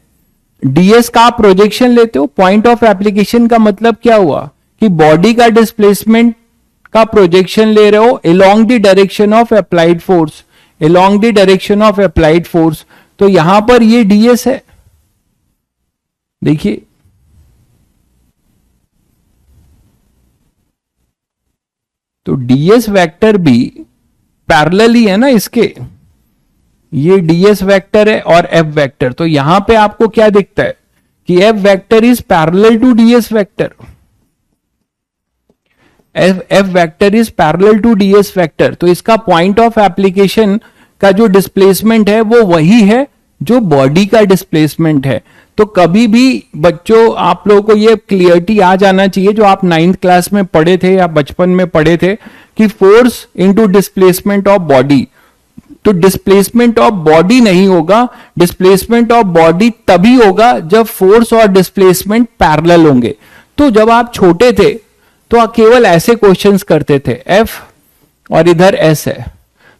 डीएस का आप प्रोजेक्शन लेते हो। पॉइंट ऑफ एप्लीकेशन का मतलब क्या हुआ कि बॉडी का डिस्प्लेसमेंट का प्रोजेक्शन ले रहे हो along the direction of applied force, along the direction of applied force. तो यहां पर ये डीएस है, देखिए तो डीएस वेक्टर भी पैरेलल ही है ना इसके। ये ds वेक्टर है और f वेक्टर, तो यहां पे आपको क्या दिखता है कि f vector is parallel to ds vector, f vector is parallel to ds vector. तो इसका पॉइंट ऑफ एप्लीकेशन का जो डिस्प्लेसमेंट है वो वही है जो बॉडी का डिस्प्लेसमेंट है। तो कभी भी बच्चों आप लोगों को ये क्लियरिटी आ जाना चाहिए, जो आप 9th क्लास में पढ़े थे या बचपन में पढ़े थे, कि force into displacement of body. तो डिस्प्लेसमेंट ऑफ बॉडी नहीं होगा, डिस्प्लेसमेंट ऑफ बॉडी तभी होगा जब फोर्स और डिस्प्लेसमेंट पैरेलल होंगे। तो जब आप छोटे थे तो केवल ऐसे क्वेश्चंस करते थे, एफ और इधर एस है,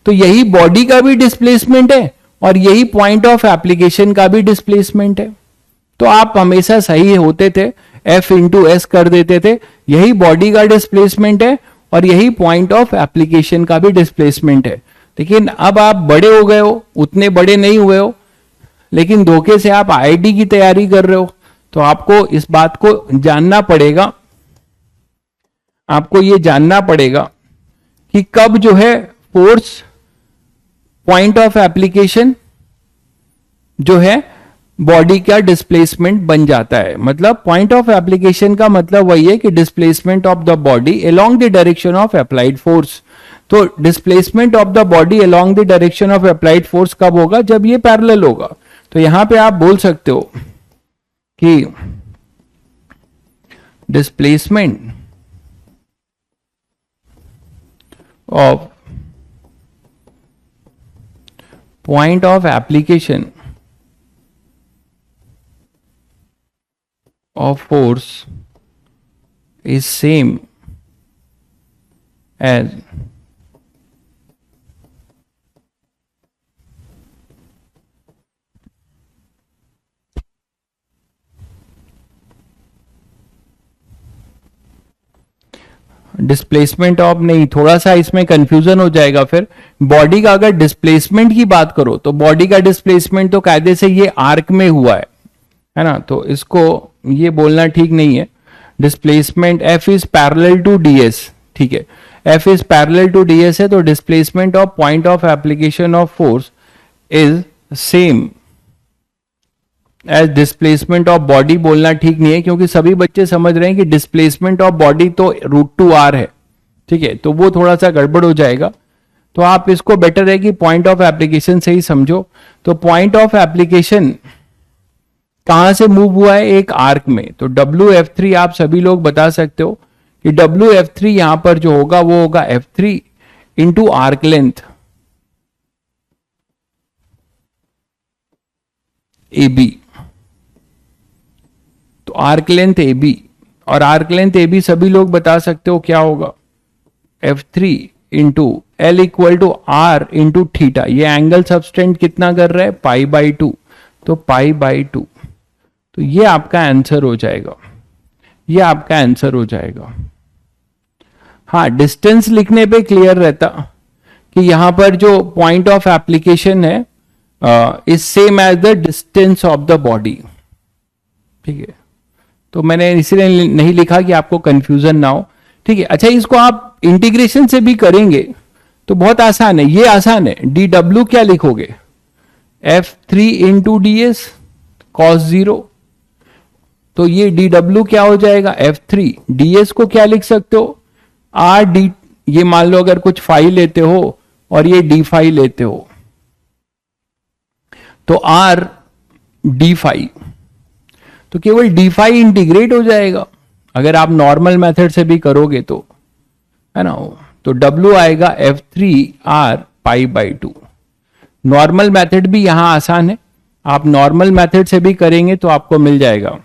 तो यही बॉडी का भी डिस्प्लेसमेंट है और यही पॉइंट ऑफ एप्लीकेशन का भी डिस्प्लेसमेंट है। तो आप हमेशा सही होते थे, एफ इंटू एस कर देते थे, यही बॉडी का डिस्प्लेसमेंट है और यही पॉइंट ऑफ एप्लीकेशन का भी डिस्प्लेसमेंट है। लेकिन अब आप बड़े हो गए हो, उतने बड़े नहीं हुए हो, लेकिन धोखे से आप आईआईटी की तैयारी कर रहे हो, तो आपको इस बात को जानना पड़ेगा, आपको ये जानना पड़ेगा कि कब जो है फोर्स पॉइंट ऑफ एप्लीकेशन जो है बॉडी का डिस्प्लेसमेंट बन जाता है। मतलब पॉइंट ऑफ एप्लीकेशन का मतलब वही है कि displacement of the body along the direction of applied force. तो displacement of the body along the direction of applied force कब होगा? जब ये पैरेलल होगा। तो यहां पे आप बोल सकते हो कि displacement of point of application of force is same as displacement of नहीं, थोड़ा सा इसमें कंफ्यूजन हो जाएगा। फिर बॉडी का अगर डिस्प्लेसमेंट की बात करो तो बॉडी का डिस्प्लेसमेंट तो कायदे से ये आर्क में हुआ है ना, तो इसको ये बोलना ठीक नहीं है। Displacement f is parallel to ds, ठीक है, f is parallel to ds है, तो displacement of point of application of force is same as displacement of body बोलना ठीक नहीं है, क्योंकि सभी बच्चे समझ रहे हैं कि डिस्प्लेसमेंट ऑफ बॉडी तो √2r है, ठीक है, तो वो थोड़ा सा गड़बड़ हो जाएगा। तो आप इसको बेटर है कि पॉइंट ऑफ एप्लीकेशन से ही समझो। तो पॉइंट ऑफ एप्लीकेशन कहां से मूव हुआ है? एक आर्क में। तो WF3 आप सभी लोग बता सकते हो कि WF3 यहां पर जो होगा वो होगा F3 into arc length AB। तो आर्क लेंथ AB, और आर्क लेंथ AB सभी लोग बता सकते हो क्या होगा? F3 into L equal to R into theta. ये एंगल सबस्टेंट कितना कर रहा है? π/2, तो π/2। तो ये आपका आंसर हो जाएगा, ये आपका आंसर हो जाएगा। हाँ, डिस्टेंस लिखने पे क्लियर रहता कि यहां पर जो पॉइंट ऑफ एप्लीकेशन है is same as the distance of the body, ठीक है। तो मैंने इसलिए नहीं लिखा कि आपको कंफ्यूजन ना हो, ठीक है। अच्छा, इसको आप इंटीग्रेशन से भी करेंगे तो बहुत आसान है, ये आसान है। dw क्या लिखोगे? F3 इंटू ds cos 0, तो ये dw क्या हो जाएगा? F3। ds को क्या लिख सकते हो? r d, ये मान लो अगर कुछ फाई लेते हो और ये d फाई लेते हो तो r d फाई, तो केवल d फाई इंटीग्रेट हो जाएगा अगर आप नॉर्मल मेथड से भी करोगे तो, है ना। तो w आएगा F3r π/2। नॉर्मल मेथड भी यहां आसान है, आप नॉर्मल मेथड से भी करेंगे तो आपको मिल जाएगा,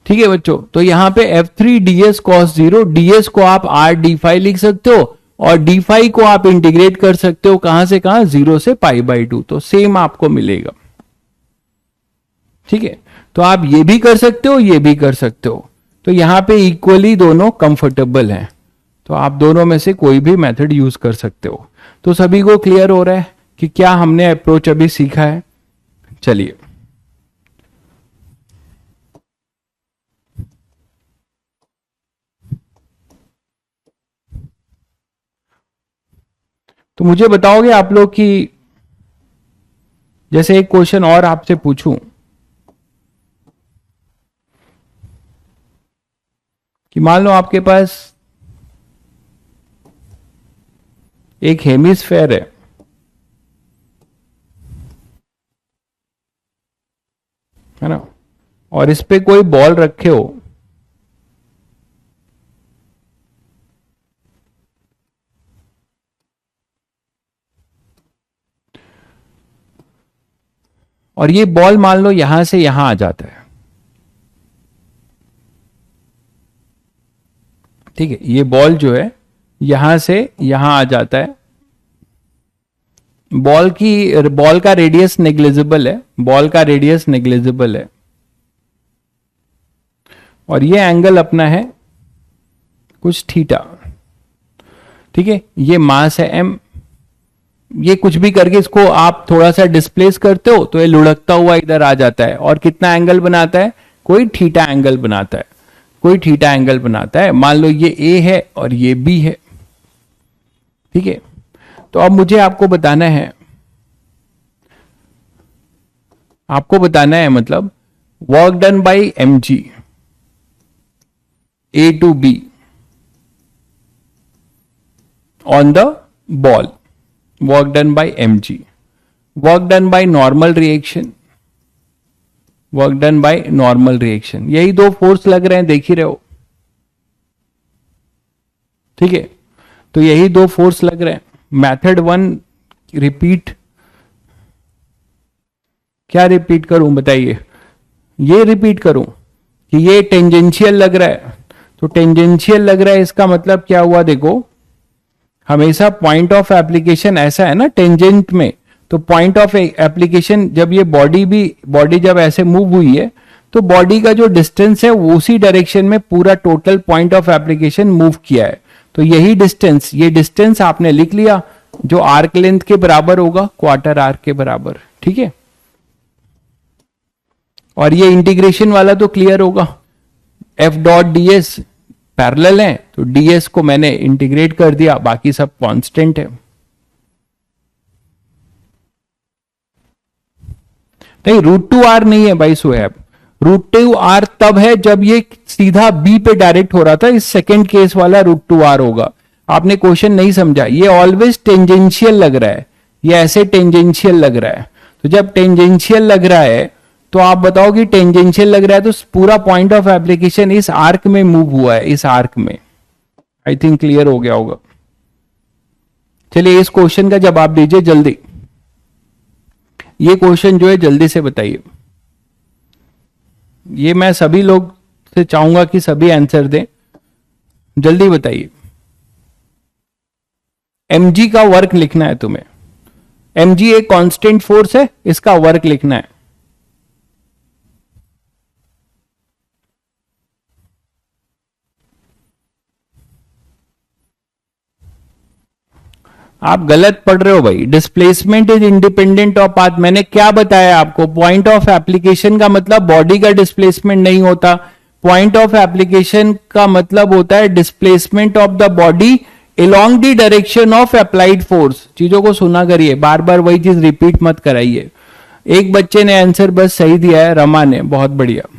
ठीक है बच्चों। तो यहां पे F3 ds cos 0, ds को आप r d फाई लिख सकते हो और d फाई को आप इंटीग्रेट कर सकते हो कहां से कहां? 0 से π/2, तो सेम आपको मिलेगा, ठीक है। तो आप ये भी कर सकते हो, ये भी कर सकते हो, तो यहां पे इक्वली दोनों कंफर्टेबल हैं, तो आप दोनों में से कोई भी मेथड यूज कर सकते हो। तो सभी को क्लियर हो रहा है कि क्या हमने अप्रोच अभी सीखा है? चलिए, तो मुझे बताओगे आप लोग कि जैसे एक क्वेश्चन और आपसे पूछूं कि मान लो आपके पास एक हेमिस्फेयर है ना, और इस पे कोई बॉल रखे हो, और ये बॉल मान लो यहां से यहां आ जाता है, ठीक है, ये बॉल जो है यहां से यहां आ जाता है, बॉल का रेडियस नेग्लिजिबल है, बॉल का रेडियस नेग्लिजिबल है, और ये एंगल अपना है कुछ थीटा, ठीक है, ये मास है m, ये कुछ भी करके इसको आप थोड़ा सा डिस्प्लेस करते हो तो ये लुढ़कता हुआ इधर आ जाता है, और कितना एंगल बनाता है, कोई थीटा एंगल बनाता है, कोई थीटा एंगल बनाता है। मान लो ये A है और ये B है, ठीक है। तो अब मुझे आपको बताना है मतलब work done by mg A to B on the ball, work done by mg, work done by normal reaction, work done by normal reaction, यही दो फोर्स लग रहे हैं, देख ही रहे हो, ठीक है। तो यही दो फोर्स लग रहे हैं। मेथड 1 रिपीट, क्या रिपीट करूं बताइए, ये रिपीट करूं कि ये टेंजेंशियल लग रहा है, तो टेंजेंशियल लग रहा है इसका मतलब क्या हुआ, देखो हमेशा पॉइंट ऑफ एप्लीकेशन ऐसा है ना टेंजेंट में, तो पॉइंट ऑफ एप्लीकेशन जब ये बॉडी जब ऐसे मूव हुई है तो बॉडी का जो डिस्टेंस है वो उसी डायरेक्शन में पूरा total point of application move किया है, तो यही डिस्टेंस, ये डिस्टेंस आपने लिख लिया जो आर्क लेंथ के बराबर होगा, क्वार्टर आर्क के बराबर, ठीक है। और ये इंटीग्रेशन वाला तो क्लियर होगा, F dot D S parallel है तो ds को मैंने इंटीग्रेट कर दिया, बाकी सब कांस्टेंट है। नहीं, √2r नहीं है भाई सोहेब, √2r तब है जब ये सीधा b पे डायरेक्ट हो रहा था, इस सेकंड केस वाला √2r होगा। आपने क्वेश्चन नहीं समझा, ये ऑलवेज टेंजेंशियल लग रहा है, ये ऐसे टेंजेंशियल लग रहा है, तो जब टेंजेंशियल लग रहा है तो आप बताओ कि टेंजेंशियल लग रहा है तो पूरा पॉइंट ऑफ एप्लीकेशन इस आर्क में मूव हुआ है, इस आर्क में। आई थिंक क्लियर हो गया होगा। चलिए इस क्वेश्चन का जवाब दीजिए जल्दी, ये क्वेश्चन जो है जल्दी से बताइए, ये मैं सभी लोग से चाहूंगा कि सभी आंसर दें, जल्दी बताइए। mg का वर्क लिखना है तुम्हें, mg एक कांस्टेंट फोर्स है, इसका वर्क लिखना है। आप गलत पढ़ रहे हो भाई, displacement is independent of path. मैंने क्या बताया आपको, पॉइंट ऑफ एप्लीकेशन का मतलब बॉडी का डिस्प्लेसमेंट नहीं होता, पॉइंट ऑफ एप्लीकेशन का मतलब होता है displacement of the body along the direction of applied force. चीजों को सुना करिए, बार बार वही चीज रिपीट मत कराइए। एक बच्चे ने आंसर बस सही दिया है, रमा ने, बहुत बढ़िया।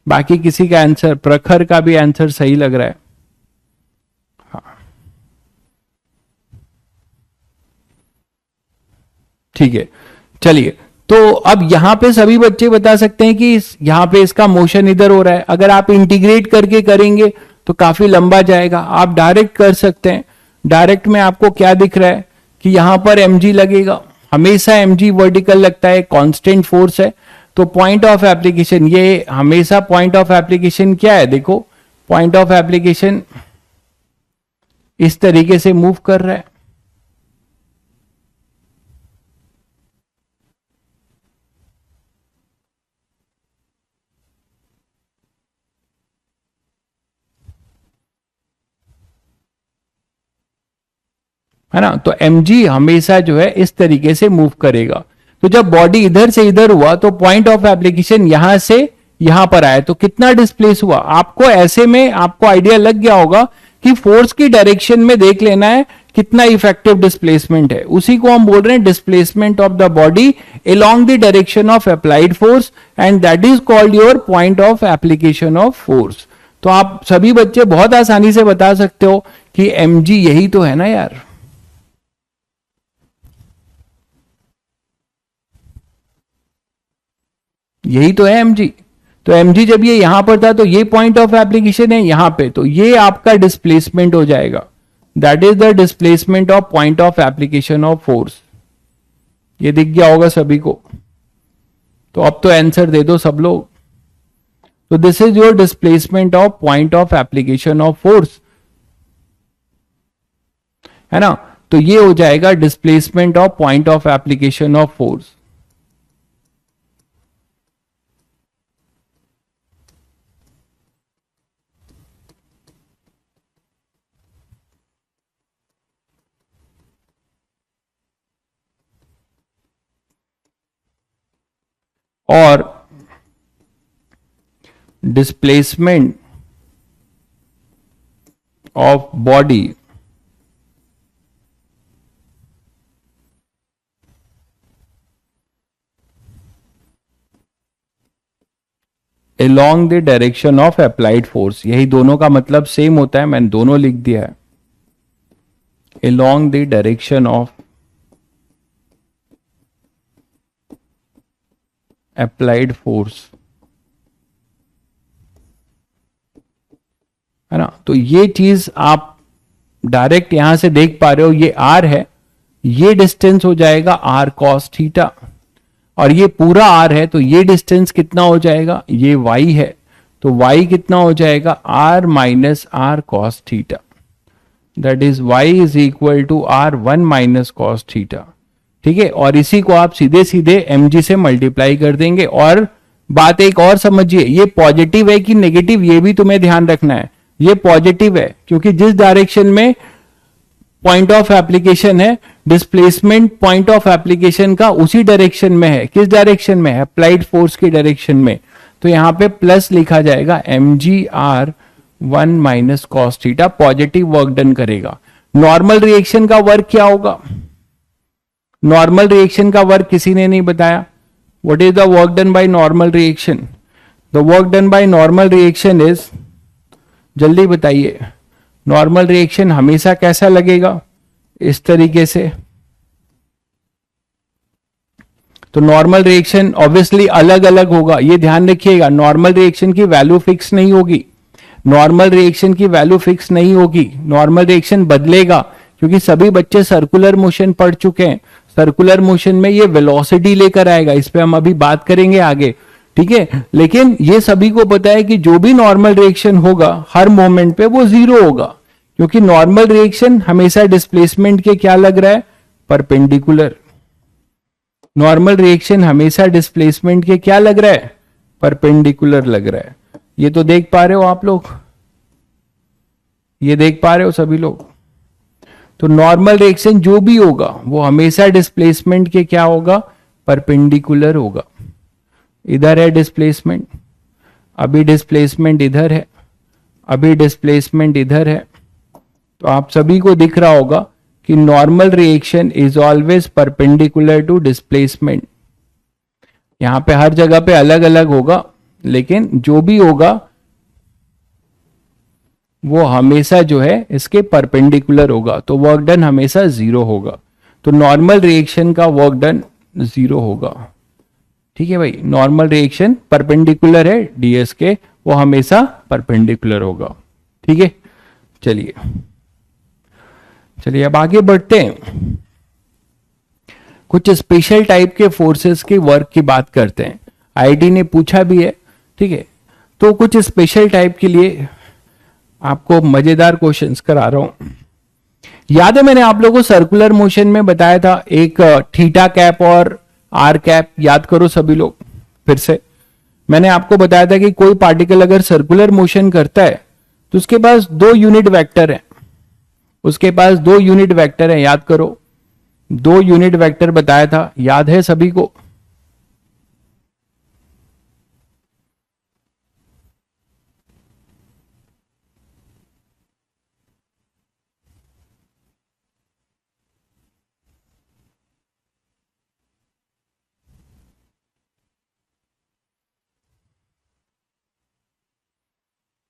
बाकी किसी का आंसर, प्रखर का भी आंसर सही लग रहा है। ठीक है, चलिए तो अब यहां पे सभी बच्चे बता सकते हैं कि यहां पे इसका मोशन इधर हो रहा है। अगर आप इंटीग्रेट करके करेंगे तो काफी लंबा जाएगा, आप डायरेक्ट कर सकते हैं। डायरेक्ट में आपको क्या दिख रहा है कि यहां पर mg लगेगा, हमेशा mg वर्टिकल लगता है, कांस्टेंट फोर्स है। तो पॉइंट ऑफ एप्लीकेशन, ये हमेशा पॉइंट ऑफ एप्लीकेशन क्या है, देखो पॉइंट ऑफ एप्लीकेशन इस तरीके से मूव कर रहा है, है ना। तो mg हमेशा जो है इस तरीके से मूव करेगा। तो जब बॉडी इधर से इधर हुआ तो पॉइंट ऑफ एप्लीकेशन यहां से यहां पर आया, तो कितना डिस्प्लेस हुआ। आपको ऐसे में आपको आइडिया लग गया होगा कि फोर्स की डायरेक्शन में देख लेना है कितना इफेक्टिव डिस्प्लेसमेंट है, उसी को हम बोल रहे हैं displacement of the body along the direction of applied force, and that is called your point of application of force. तो आप सभी बच्चे बहुत आसानी से बता सकते हो कि mg यही तो है ना यार, यही तो है mg। तो mg जब ये यहां पर था तो ये पॉइंट ऑफ एप्लीकेशन है यहां पे, तो ये आपका डिस्प्लेसमेंट हो जाएगा, that is the displacement of point of application of force. ये दिख गया होगा सभी को, तो अब तो आंसर दे दो सब लोग। तो this is your displacement of point of application of force, है ना। तो ये हो जाएगा displacement of point of application of force. और displacement of body along the direction of applied force, यही दोनों का मतलब सेम होता है, मैंने दोनों लिख दिया है, along the direction of applied force, है ना। तो ये चीज आप डायरेक्ट यहां से देख पा रहे हो, ये r है, ये डिस्टेंस हो जाएगा r cos थीटा, और ये पूरा r है, तो ये डिस्टेंस कितना हो जाएगा, ये y है, तो y कितना हो जाएगा r minus r cos theta, that is y is equal to r1 minus cos theta. ठीक है, और इसी को आप सीधे सीधे mg से मल्टीप्लाई कर देंगे। और बात एक और समझिए, ये पॉजिटिव है कि नेगेटिव, ये भी तुम्हें ध्यान रखना है। ये पॉजिटिव है क्योंकि जिस डायरेक्शन में पॉइंट ऑफ एप्लीकेशन है, डिस्प्लेसमेंट पॉइंट ऑफ एप्लीकेशन का उसी डायरेक्शन में है। किस डायरेक्शन में है, अप्लाइड फोर्स की डायरेक्शन में। तो यहां पे प्लस लिखा जाएगा mgr1 minus cos theta, positive work done करेगा। नॉर्मल रिएक्शन का वर्क क्या होगा, नॉर्मल रिएक्शन का वर्क किसी ने नहीं बताया। What is the work done by normal reaction, the work done by normal reaction is, जल्दी बताइए, नॉर्मल रिएक्शन हमेशा कैसा लगेगा, इस तरीके से। तो नॉर्मल रिएक्शन ऑब्वियसली अलग अलग होगा, ये ध्यान रखिएगा। नॉर्मल रिएक्शन की वैल्यू फिक्स नहीं होगी, नॉर्मल रिएक्शन की वैल्यू फिक्स नहीं होगी, नॉर्मल रिएक्शन बदलेगा, क्योंकि सभी बच्चे सर्कुलर मोशन पढ़ चुके हैं। सर्कुलर मोशन में ये वेलोसिटी लेकर आएगा, इस पे हम अभी बात करेंगे आगे, ठीक है। लेकिन ये सभी को पता है कि जो भी नॉर्मल रिएक्शन होगा हर मोमेंट पे वो जीरो होगा, क्योंकि नॉर्मल रिएक्शन हमेशा डिस्प्लेसमेंट के क्या लग रहा है, परपेंडिकुलर। नॉर्मल रिएक्शन हमेशा डिस्प्लेसमेंट के क्या लग रहा है, परपेंडिकुलर लग रहा है। ये तो देख पा रहे हो आप लोग, ये देख पा रहे हो सभी लोग। तो नॉर्मल रिएक्शन जो भी होगा वो हमेशा डिस्प्लेसमेंट के क्या होगा, परपेंडिकुलर होगा। इधर है डिस्प्लेसमेंट, अभी डिस्प्लेसमेंट इधर है, अभी डिस्प्लेसमेंट इधर है। तो आप सभी को दिख रहा होगा कि normal reaction is always perpendicular to displacement. यहां पे हर जगह पे अलग अलग होगा, लेकिन जो भी होगा वो हमेशा जो है इसके परपेंडिकुलर होगा, तो वर्क डन हमेशा जीरो होगा। तो नॉर्मल रिएक्शन का वर्क डन जीरो होगा। ठीक है भाई, नॉर्मल रिएक्शन परपेंडिकुलर है डीएस के, वो हमेशा परपेंडिकुलर होगा। ठीक है, चलिए चलिए अब आगे बढ़ते हैं, कुछ स्पेशल टाइप के फोर्सेस के वर्क की बात करते हैं। आईटी ने पूछा भी है, ठीक है। तो कुछ स्पेशल टाइप के लिए आपको मजेदार क्वेश्चंस करा रहा हूं। याद है मैंने आप लोगों को सर्कुलर मोशन में बताया था एक थीटा कैप और आर कैप, याद करो सभी लोग फिर से। मैंने आपको बताया था कि कोई पार्टिकल अगर सर्कुलर मोशन करता है तो उसके पास दो यूनिट वेक्टर है, उसके पास दो यूनिट वेक्टर है, याद करो, दो यूनिट वेक्टर बताया था, याद है सभी को।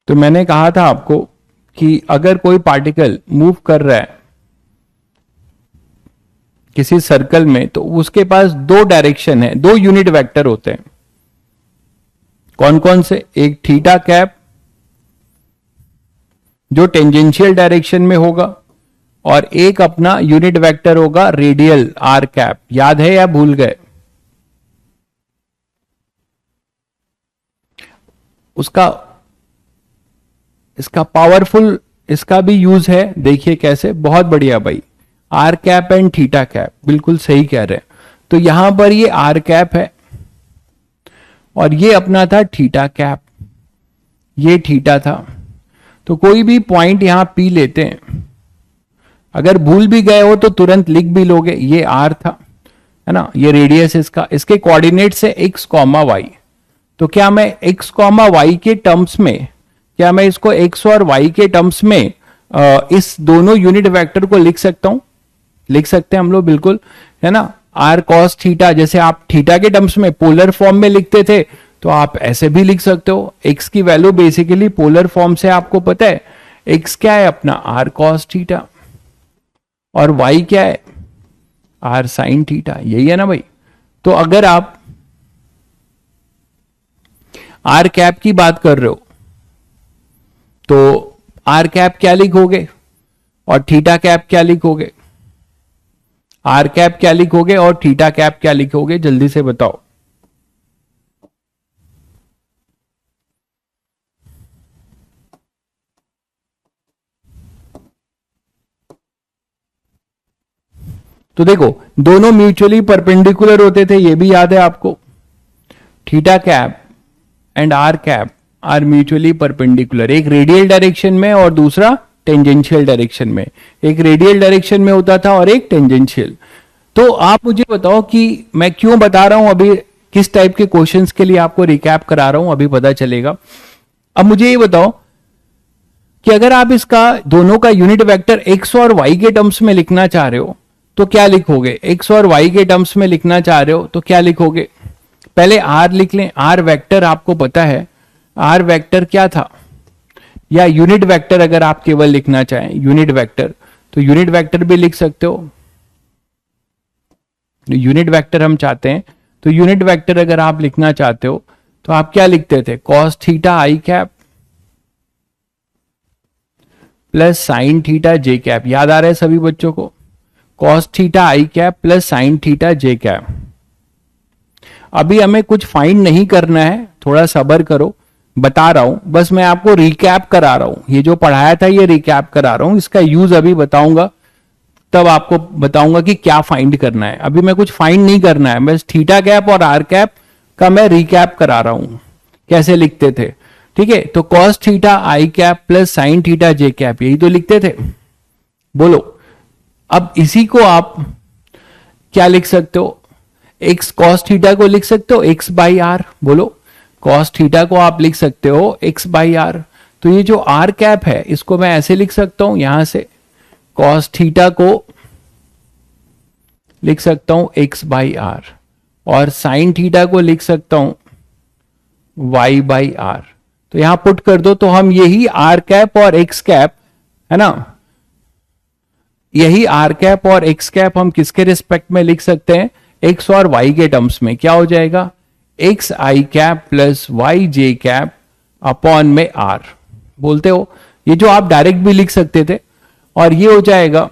तो मैंने कहा था आपको कि अगर कोई पार्टिकल मूव कर रहा है किसी सर्कल में तो उसके पास दो डायरेक्शन है, दो यूनिट वेक्टर होते हैं। कौन कौन से? एक थीटा कैप जो टेंजेंशियल डायरेक्शन में होगा, और एक अपना यूनिट वेक्टर होगा रेडियल आर कैप। याद है या भूल गए? उसका इसका पावरफुल इसका भी यूज है, देखिए कैसे। बहुत बढ़िया भाई, r cap and theta cap, बिल्कुल सही कह रहे हैं। तो यहां पर ये आर कैप है और ये अपना था थीटा कैप, ये थीटा था। तो कोई भी पॉइंट यहां पी लेते हैं, अगर भूल भी गए हो तो तुरंत लिख भी लोगे, ये आर था, है ना, ये रेडियस इसका, इसके कोऑर्डिनेट्स है एक्स कॉमा वाई। तो क्या मैं एक्स कॉमा वाई के टर्म्स में, क्या मैं इसको एक्स और वाई के टर्म्स में इस दोनों यूनिट वेक्टर को लिख सकता हूं? लिख सकते हैं हम लोग, बिल्कुल, है ना। आर कॉस थीटा, जैसे आप थीटा के टर्म्स में पोलर फॉर्म में लिखते थे, तो आप ऐसे भी लिख सकते हो। एक्स की वैल्यू बेसिकली पोलर फॉर्म से आपको पता है, एक्स क्या है अपना आर कॉस थीटा, और वाई क्या है आर साइन थीटा, यही है ना भाई। तो अगर आप आर कैप की बात कर रहे हो तो आर कैप क्या लिखोगे और थीटा कैप क्या लिखोगे? आर कैप क्या लिखोगे और थीटा कैप क्या लिखोगे? जल्दी से बताओ। तो देखो, दोनों म्यूचुअली परपेंडिकुलर होते थे, ये भी याद है आपको। Theta cap and r cap are mutually perpendicular, एक रेडियल डायरेक्शन में और दूसरा टेंजेंशियल डायरेक्शन में। एक रेडियल डायरेक्शन में होता था और एक टेंजेंशियल। तो आप मुझे बताओ कि मैं क्यों बता रहा हूं अभी, किस टाइप के क्वेश्चंस के लिए आपको रिकैप करा रहा हूं, अभी पता चलेगा। अब मुझे ये बताओ कि अगर आप इसका दोनों का यूनिट वेक्टर एक्स और वाई के टर्म्स में लिखना चाह रहे हो तो क्या लिखोगे? एक्स और वाई के टर्म्स में लिखना चाह रहे हो तो क्या लिखोगे? पहले आर लिख लें। आर वेक्टर आपको पता है, आर वेक्टर क्या था, या यूनिट वेक्टर अगर आप केवल लिखना चाहें यूनिट वेक्टर, तो यूनिट वेक्टर भी लिख सकते हो। यूनिट वेक्टर हम चाहते हैं, तो यूनिट वेक्टर अगर आप लिखना चाहते हो तो आप क्या लिखते थे? कॉस थीटा आई कैप प्लस साइन थीटा जे कैप। याद आ रहा है सभी बच्चों को? कॉस थीटा आई कैप प्लस साइन थीटा जे कैप। अभी हमें कुछ फाइंड नहीं करना है, थोड़ा सब्र करो, बता रहा हूं, बस मैं आपको रिकैप करा रहा हूं। ये जो पढ़ाया था ये रिकैप करा रहा हूं, इसका यूज अभी बताऊंगा, तब आपको बताऊंगा कि क्या फाइंड करना है। अभी मैं कुछ फाइंड नहीं करना है, बस थीटा कैप और आर कैप का मैं रिकैप करा रहा हूं, कैसे लिखते थे। ठीक है, तो कॉस थीटा आई कैप प्लस साइन थीटा जे कैप, यही तो लिखते थे। बोलो, अब इसी को आप क्या लिख सकते हो? एक्स कॉस थीटा को लिख सकते हो एक्स बाई आर। बोलो, कॉस थीटा को आप लिख सकते हो एक्स बाई आर। तो ये जो आर कैप है इसको मैं ऐसे लिख सकता हूं, यहां से कॉस थीटा को लिख सकता हूं एक्स बाई आर, और साइन थीटा को लिख सकता हूं वाई बाई आर। तो यहां पुट कर दो तो हम यही आर कैप और एक्स कैप, है ना, यही आर कैप और एक्स कैप हम किसके रिस्पेक्ट में लिख सकते हैं? एक्स और वाई के टर्म्स में। क्या हो जाएगा? X i cap plus y j cap upon में आर। बोलते हो, ये जो आप डायरेक्ट भी लिख सकते थे, और ये हो जाएगा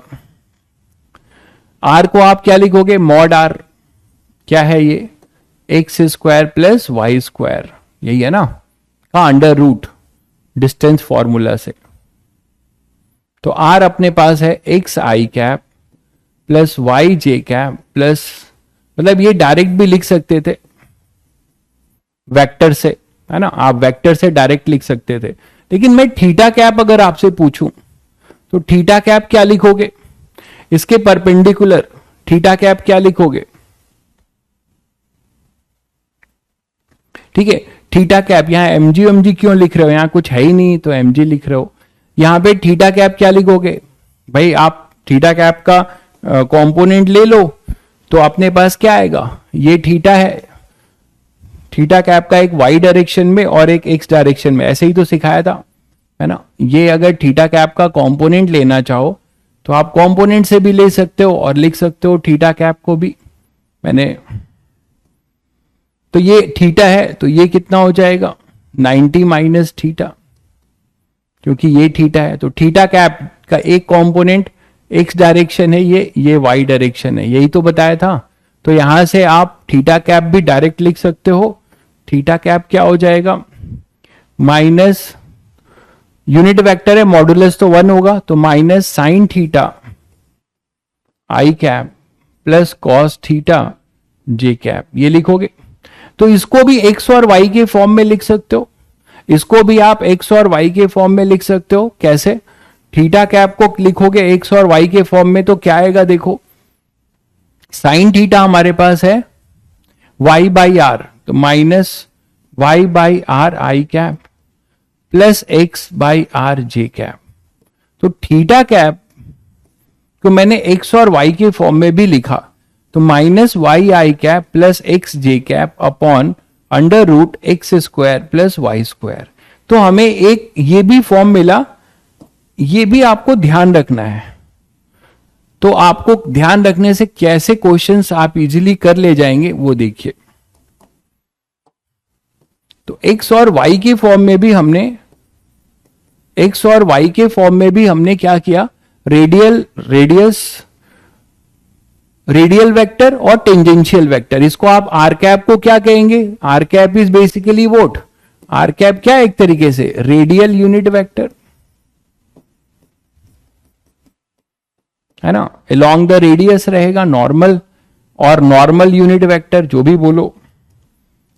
आर को आप क्या लिखोगे? Mod r. क्या है ये? X square plus y square, यही है ना, का अंडर रूट डिस्टेंस फॉर्मूला से। तो आर अपने पास है x i cap plus y j cap plus, मतलब ये डायरेक्ट भी लिख सकते थे वेक्टर से, है ना, आप वेक्टर से डायरेक्ट लिख सकते थे। लेकिन मैं थीटा कैप अगर आपसे पूछूं तो थीटा कैप क्या लिखोगे? इसके परपेंडिकुलर थीटा कैप क्या लिखोगे? ठीक है, थीटा कैप, यहां एमजी क्यों लिख रहे हो? यहां कुछ है ही नहीं तो एमजी लिख रहे हो। यहां पे थीटा कैप क्या लिखोगे? भाई आप थीटा कैप का कंपोनेंट ले लो तो अपने पास क्या आएगा? ये थीटा है, थीटा कैप का एक वाई डायरेक्शन में और एक एक्स डायरेक्शन में, ऐसे ही तो सिखाया था। है ना। ये अगर थीटा कैप का कंपोनेंट लेना चाहो तो आप कंपोनेंट से भी ले सकते हो और लिख सकते हो थीटा कैप को भी। मैंने तो ये थीटा है तो ये कितना हो जाएगा 90 माइनस थीटा, क्योंकि ये थीटा है तो थीटा कैप का एक कंपोनेंट एक्स डायरेक्शन है, ये वाई डायरेक्शन है, यही तो बताया था। तो यहां से आप थीटा कैप भी डायरेक्ट लिख सकते हो। थीटा कैप क्या हो जाएगा माइनस, यूनिट वेक्टर है मॉडुलस तो 1 होगा, तो माइनस साइन थीटा आई कैप प्लस कॉस थीटा जे कैप, ये लिखोगे। तो इसको भी एक्स और वाई के फॉर्म में लिख सकते हो, इसको भी आप एक्स और वाई के फॉर्म में लिख सकते हो। कैसे? थीटा कैप को लिखोगे एक्स और वाई के फॉर्म में तो क्या आएगा देखो, साइन थीटा हमारे पास है वाई बाई आर, तो minus y by r i cap plus x by r j cap. तो थीटा कैप को मैंने एक्स और वाई के फॉर्म में भी लिखा, तो minus y i cap plus x j cap upon under root x square plus y square. तो हमें एक ये भी फॉर्म मिला, ये भी आपको ध्यान रखना है। तो आपको ध्यान रखने से कैसे क्वेश्चंस आप इजीली कर ले जाएंगे वो देखिए। तो एक्स और वाई के फॉर्म में भी हमने, एक्स और वाई के फॉर्म में भी हमने क्या किया, रेडियल वेक्टर और टेंजेंशियल वेक्टर। इसको आप आर कैप को क्या कहेंगे, r cap is basically what, r cap क्या है एक तरीके से रेडियल यूनिट वेक्टर, है ना, अलोंग द रेडियस रहेगा नॉर्मल, और नॉर्मल यूनिट वेक्टर जो भी बोलो।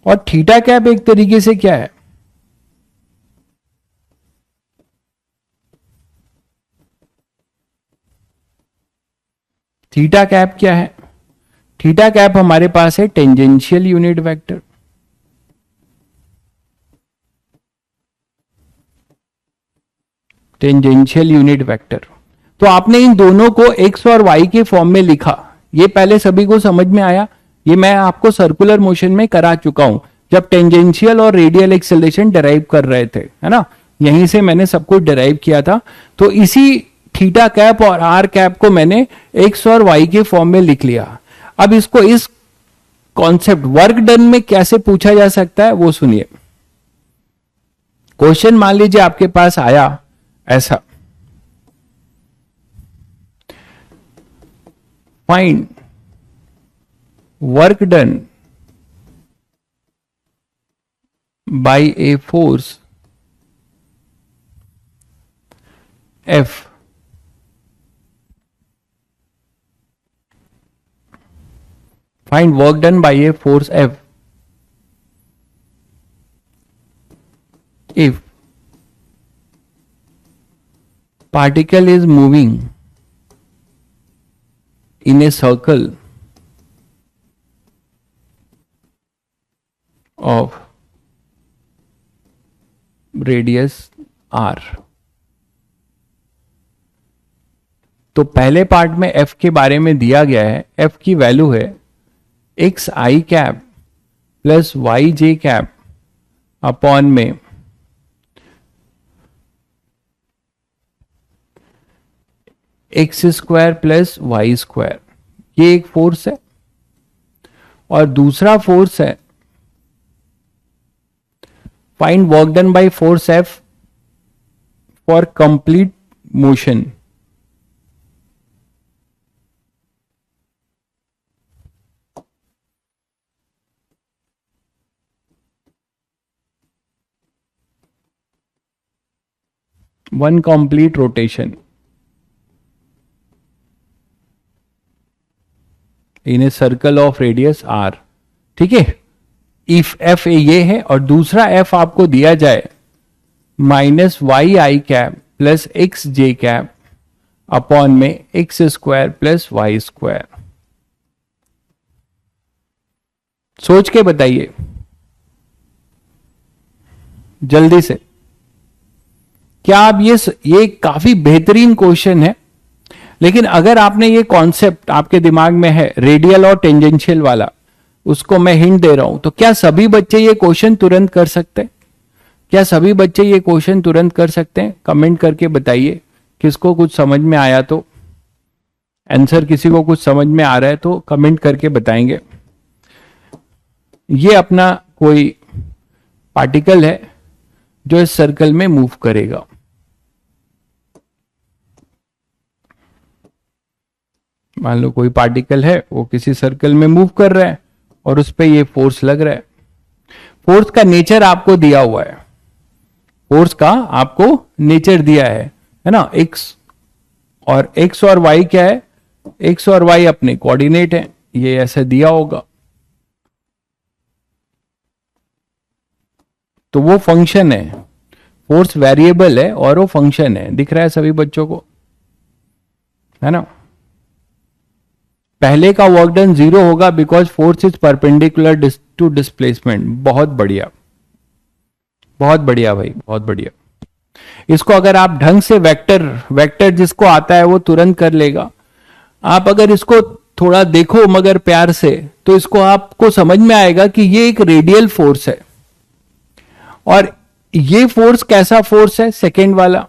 और थीटा कैप एक तरीके से क्या है, थीटा कैप क्या है, थीटा कैप हमारे पास है tangential unit vector. Tangential unit vector, तो आपने इन दोनों को एक्स और वाई के फॉर्म में लिखा, ये पहले सभी को समझ में आया। ये मैं आपको सर्कुलर मोशन में करा चुका हूं जब टेंजेंशियल और रेडियल एक्सेलरेशन डिराइव कर रहे थे, है ना, यहीं से मैंने सब कुछ डिराइव किया था। तो इसी थीटा कैप और आर कैप को मैंने एक्स और वाई के फॉर्म में लिख लिया। अब इसको इस कॉन्सेप्ट वर्क डन में कैसे पूछा जा सकता है वो सुनिए। क्वेश्चन मान लीजिए आपके पास आया ऐसा, find work done bye a force F find work done by a force F if particle is moving in a circle of radius r। तो पहले पार्ट में F के बारे में दिया गया है, F की वैल्यू है x i cap plus y j cap upon में x square plus y square, ये एक फोर्स है। और दूसरा फोर्स है find work done by force F for complete motion. One complete rotation in a circle of radius r, ठीक है। इफ f ये है और दूसरा f आपको दिया जाए minus y i cap plus x j cap upon में x square plus y square. सोच के बताइए जल्दी से, क्या आप ये काफी बेहतरीन क्वेश्चन है, लेकिन अगर आपने ये कॉन्सेप्ट आपके दिमाग में है रेडियल और टेंजेंशियल वाला, उसको मैं हिंट दे रहा हूं, तो क्या सभी बच्चे ये क्वेश्चन तुरंत कर सकते हैं? क्या सभी बच्चे ये क्वेश्चन तुरंत कर सकते हैं? कमेंट करके बताइए किसको कुछ समझ में आया तो। आंसर किसी को कुछ समझ में आ रहा है तो कमेंट करके बताएंगे। ये अपना कोई पार्टिकल है जो इस सर्कल में मूव करेगा। मान लो कोई पार्टिकल है, वो किसी सर्कल में मूव कर रहा है और उस पर ये फोर्स लग रहा है। फोर्स का नेचर आपको दिया हुआ है, फोर्स का आपको नेचर दिया है ना। एक्स और वाई क्या है? एक्स और वाई अपने कोऑर्डिनेट है, ये ऐसे दिया होगा। तो वो फंक्शन है, फोर्स वेरिएबल है और वो फंक्शन है। दिख रहा है सभी बच्चों को, है ना। पहले का वर्क डन 0 होगा because force is perpendicular to displacement. बहुत बढ़िया, बहुत बढ़िया भाई, बहुत बढ़िया। इसको अगर आप ढंग से वेक्टर जिसको आता है वो तुरंत कर लेगा। आप अगर इसको थोड़ा देखो मगर प्यार से, तो इसको आपको समझ में आएगा कि ये एक रेडियल फोर्स है। और ये फोर्स कैसा फोर्स है? सेकेंड वाला।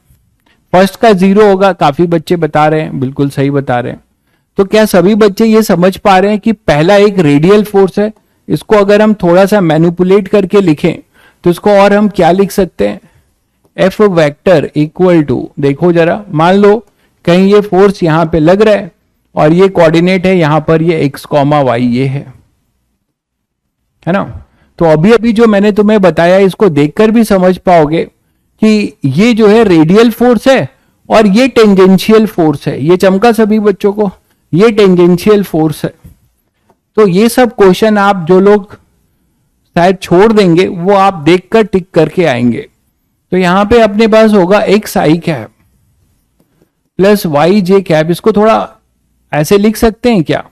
फर्स्ट का 0 होगा, काफी बच्चे बता रहे हैं, बिल्कुल सही बता रहे हैं। तो क्या सभी बच्चे ये समझ पा रहे हैं कि पहला एक रेडियल फोर्स है? इसको अगर हम थोड़ा सा मैनिपुलेट करके लिखें तो इसको और हम क्या लिख सकते हैं? एफ वेक्टर इक्वल टू, देखो जरा, मान लो कहीं ये फोर्स यहां पे लग रहा है और ये कोऑर्डिनेट है यहां पर, ये एक्स कॉमा वाई ये है ना। तो अभी अभी जो मैंने तुम्हें बताया इसको देखकर भी समझ पाओगे कि ये जो है रेडियल फोर्स है और ये टेंजेंशियल फोर्स है। ये चमका सभी बच्चों को? ये टेंजेंशियल फोर्स है। तो ये सब क्वेश्चन आप जो लोग शायद छोड़ देंगे वो आप देखकर टिक करके आएंगे। तो यहां पे अपने पास होगा x i cap plus y j cap. इसको थोड़ा ऐसे लिख सकते हैं क्या?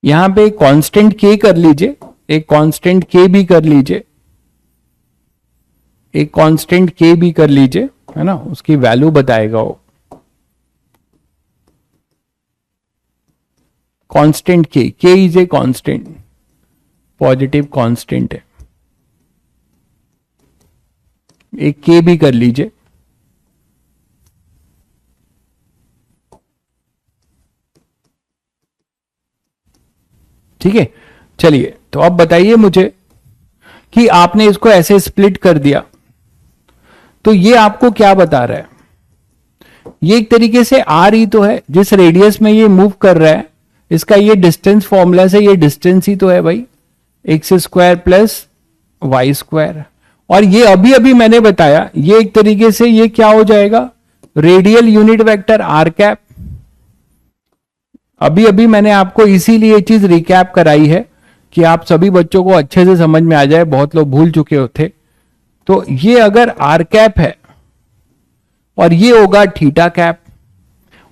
यहां पे एक कांस्टेंट के कर लीजिए, एक कांस्टेंट के भी कर लीजिए, एक कांस्टेंट के भी कर लीजिए, है ना। उसकी वैल्यू बताएगा वो। कांस्टेंट के is a constant, positive constant है। एक के भी कर लीजिए। ठीक है, चलिए। तो अब बताइए मुझे कि आपने इसको ऐसे स्प्लिट कर दिया तो ये आपको क्या बता रहा है? ये एक तरीके से आर ही तो है, जिस रेडियस में ये मूव कर रहा है इसका ये डिस्टेंस फॉर्मूला से ये डिस्टेंस ही तो है भाई, x square plus y square. और ये अभी अभी मैंने बताया ये एक तरीके से ये क्या हो जाएगा? Radial unit vector r cap. अभी अभी मैंने आपको इसीलिए ये चीज रिकैप कराई है कि आप सभी बच्चों को अच्छे से समझ में आ जाए, बहुत लोग भूल चुके थे। तो ये अगर आर कैप है और ये होगा थीटा कैप,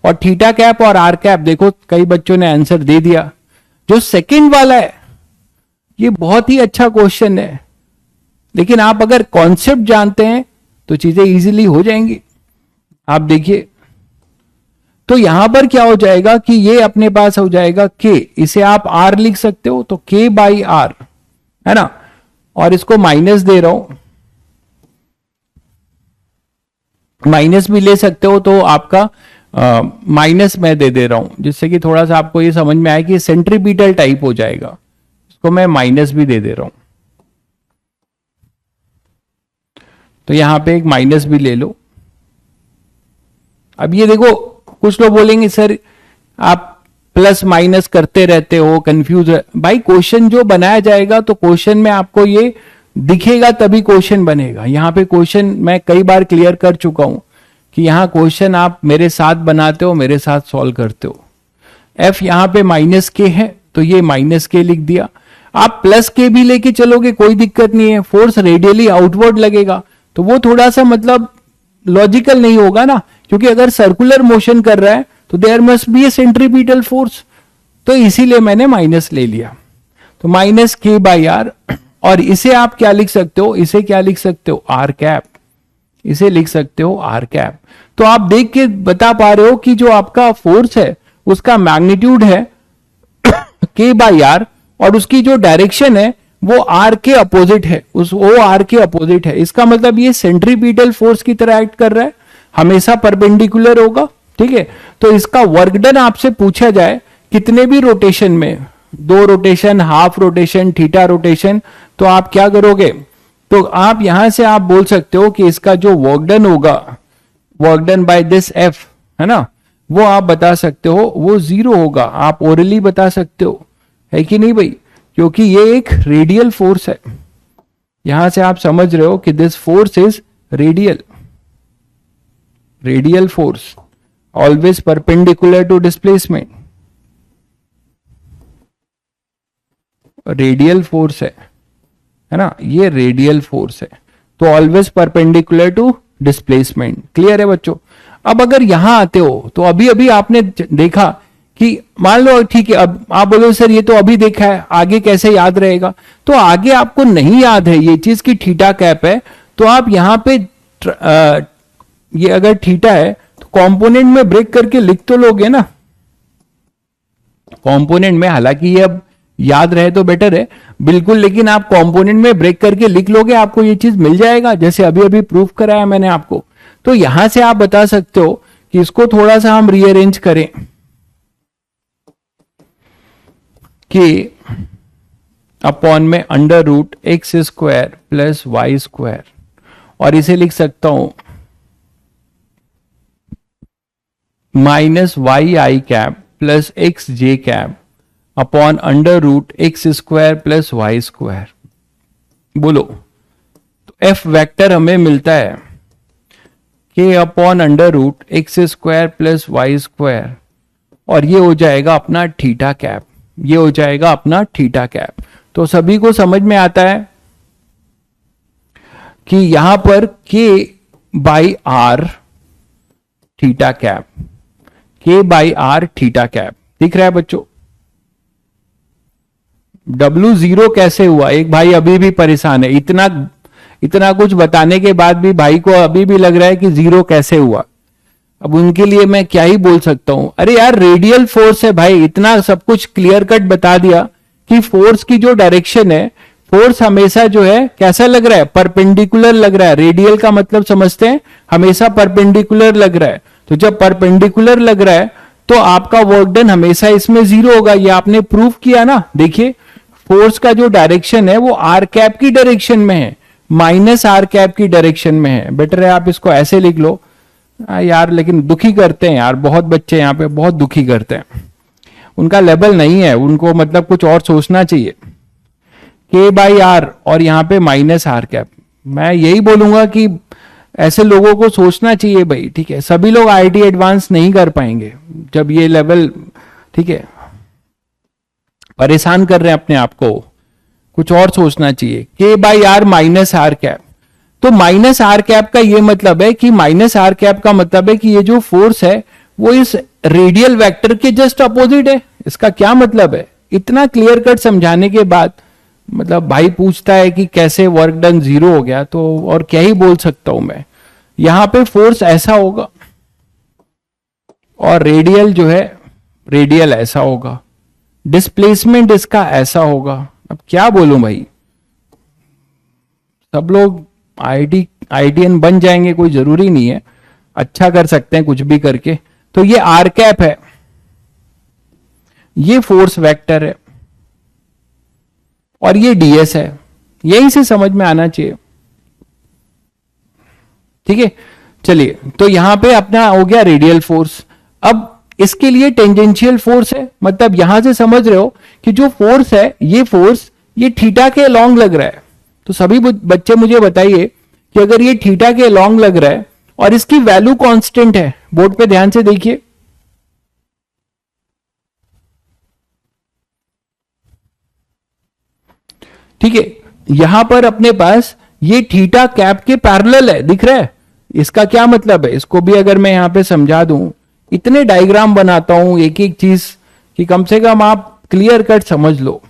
और थीटा कैप और आर कैप, देखो कई बच्चों ने आंसर दे दिया। जो सेकंड वाला है ये बहुत ही अच्छा क्वेश्चन है, लेकिन आप अगर कॉन्सेप्ट जानते हैं तो चीजें इजीली हो जाएंगी। आप देखिए, तो यहां पर क्या हो जाएगा कि ये अपने पास हो जाएगा के, इसे आप आर लिख सकते हो, तो के बाई आर, है ना। और इसको माइनस दे रहा हूं, माइनस भी ले सकते हो, तो आपका माइनस मैं दे रहा हूं जिससे कि थोड़ा सा आपको ये समझ में आए कि सेंट्रीपिटल टाइप हो जाएगा। इसको मैं माइनस भी दे रहा हूं, तो यहां पे एक माइनस भी ले लो। अब ये देखो, कुछ लोग बोलेंगे सर आप प्लस माइनस करते रहते हो, कंफ्यूज है। भाई क्वेश्चन जो बनाया जाएगा तो क्वेश्चन में आपको ये दिखेगा तभी क्वेश्चन बनेगा। यहां पे क्वेश्चन मैं कई बार क्लियर कर चुका हूं कि यहां क्वेश्चन आप मेरे साथ बनाते हो, मेरे साथ सॉल्व करते हो। एफ यहां पे माइनस के है तो ये माइनस के लिख दिया। आप प्लस के भी लेके चलोगे कोई दिक्कत नहीं है, फोर्स रेडियली आउटवर्ड लगेगा तो वो थोड़ा सा मतलब लॉजिकल नहीं होगा ना, क्योंकि अगर सर्कुलर मोशन कर रहा है तो there must be a centripetal force, तो इसीलिए मैंने माइनस ले लिया। तो माइनस के बाई आर, और इसे आप क्या लिख सकते हो, इसे क्या लिख सकते हो, आर कैप, इसे लिख सकते हो आर कैप। तो आप देख के बता पा रहे हो कि जो आपका फोर्स है उसका मैग्नीट्यूड है के बाई आर, और उसकी जो डायरेक्शन है वो आर के अपोजिट है, वो आर के अपोजिट है। इसका मतलब ये सेंट्रीपिटल फोर्स की तरह एक्ट कर रहा है, हमेशा परपेंडिकुलर होगा, ठीक है। तो इसका वर्क डन आपसे पूछा जाए कितने भी रोटेशन में, 2 rotation, half rotation, theta rotation, तो आप क्या करोगे, तो आप यहां से आप बोल सकते हो कि इसका जो वर्क डन होगा, work done by this F, है ना, वो आप बता सकते हो वो 0 होगा। आप ओरली बता सकते हो, है कि नहीं भाई, क्योंकि ये एक रेडियल फोर्स है। यहां से आप समझ रहे हो कि this force is radial, radial force always perpendicular to displacement, radial force है ना, ये रेडियल फोर्स है, तो always perpendicular to displacement. Clear है बच्चों। अब अगर यहां आते हो तो अभी अभी आपने देखा कि मान लो ठीक है, अब आप बोलो सर ये तो अभी देखा है, आगे कैसे याद रहेगा, तो आगे आपको नहीं याद है ये चीज की थीटा कैप है, तो आप यहां पे ये अगर थीटा है तो कंपोनेंट में ब्रेक करके लिख तो लोगे ना, कंपोनेंट में, हालांकि ये अब याद रहे तो बेटर है बिल्कुल, लेकिन आप कंपोनेंट में ब्रेक करके लिख लोगे, आपको ये चीज मिल जाएगा, जैसे अभी अभी प्रूफ कराया मैंने आपको। तो यहां से आप बता सकते हो कि इसको थोड़ा सा हम रीअरेंज करें कि अपॉन में under root x square plus y square, और इसे लिख सकता हूं minus y i cap plus x j cap upon under root x square plus y square. बोलो, तो एफ वेक्टर हमें मिलता है k upon under root x square plus y square, और ये हो जाएगा अपना थीटा कैप, ये हो जाएगा अपना थीटा कैप। तो सभी को समझ में आता है कि यहां पर के बाई आर थीटा कैप, के बाई आर थीटा कैप दिख रहा है बच्चों। W 0 कैसे हुआ, एक भाई अभी भी परेशान है, इतना कुछ बताने के बाद भी भाई को अभी भी लग रहा है कि 0 कैसे हुआ। अब उनके लिए मैं क्या ही बोल सकता हूं, अरे यार रेडियल फोर्स है भाई, इतना सब कुछ क्लियर कट बता दिया कि फोर्स की जो डायरेक्शन है, फोर्स हमेशा जो है कैसा लग रहा है, परपेंडिकुलर लग रहा है। रेडियल का मतलब समझते हैं, हमेशा परपेंडिकुलर लग रहा है। तो जब परपेंडिकुलर लग रहा है तो आपका वर्क डन हमेशा इसमें 0 होगा, ये आपने प्रूफ किया ना। देखिए फोर्स का जो डायरेक्शन है वो आर कैप की डायरेक्शन में है, माइनस आर कैप की डायरेक्शन में है। बेटर है आप इसको ऐसे लिख लो यार, लेकिन दुखी करते हैं यार, बहुत बच्चे यहाँ पे बहुत दुखी करते हैं, उनका लेवल नहीं है, उनको मतलब कुछ और सोचना चाहिए। के बाई आर और यहाँ पे माइनस आर कैप, मैं यही बोलूंगा कि ऐसे लोगों को सोचना चाहिए भाई, ठीक है। सभी लोग आईटी एडवांस नहीं कर पाएंगे जब ये लेवल, ठीक है, परेशान कर रहे हैं अपने आप को, कुछ और सोचना चाहिए। K by r minus r cap, तो माइनस आर कैप का ये मतलब है कि माइनस आर कैप का मतलब है कि ये जो फोर्स है वो इस रेडियल वेक्टर के जस्ट अपोजिट है। इसका क्या मतलब है, इतना क्लियर कट समझाने के बाद मतलब भाई पूछता है कि कैसे वर्क डन 0 हो गया, तो और क्या ही बोल सकता हूं मैं। यहां पे फोर्स ऐसा होगा और रेडियल जो है, रेडियल ऐसा होगा, डिस्प्लेसमेंट इसका ऐसा होगा। अब क्या बोलूं भाई, सब लोग आईटीएन बन जाएंगे, कोई जरूरी नहीं है, अच्छा कर सकते हैं कुछ भी करके। तो ये आर कैप है, ये फोर्स वेक्टर है, और ये डीएस है। यहीं से समझ में आना चाहिए, ठीक है। चलिए, तो यहां पे अपना हो गया रेडियल फोर्स। अब इसके लिए टेंजेंशियल फोर्स है, मतलब यहां से समझ रहे हो कि जो फोर्स है ये फोर्स ये थीटा के अलोंग लग रहा है। तो सभी बच्चे मुझे बताइए कि अगर ये थीटा के अलोंग लग रहा है और इसकी वैल्यू कांस्टेंट है, बोर्ड पे ध्यान से देखिए, ठीक है, यहां पर अपने पास ये थीटा कैप के पैरेलल है, दिख रहा है। इसका क्या मतलब है, इसको भी अगर मैं यहां पे समझा दूं, इतने डायग्राम बनाता हूं एक एक चीज कि कम से कम आप क्लियर कट समझ लो।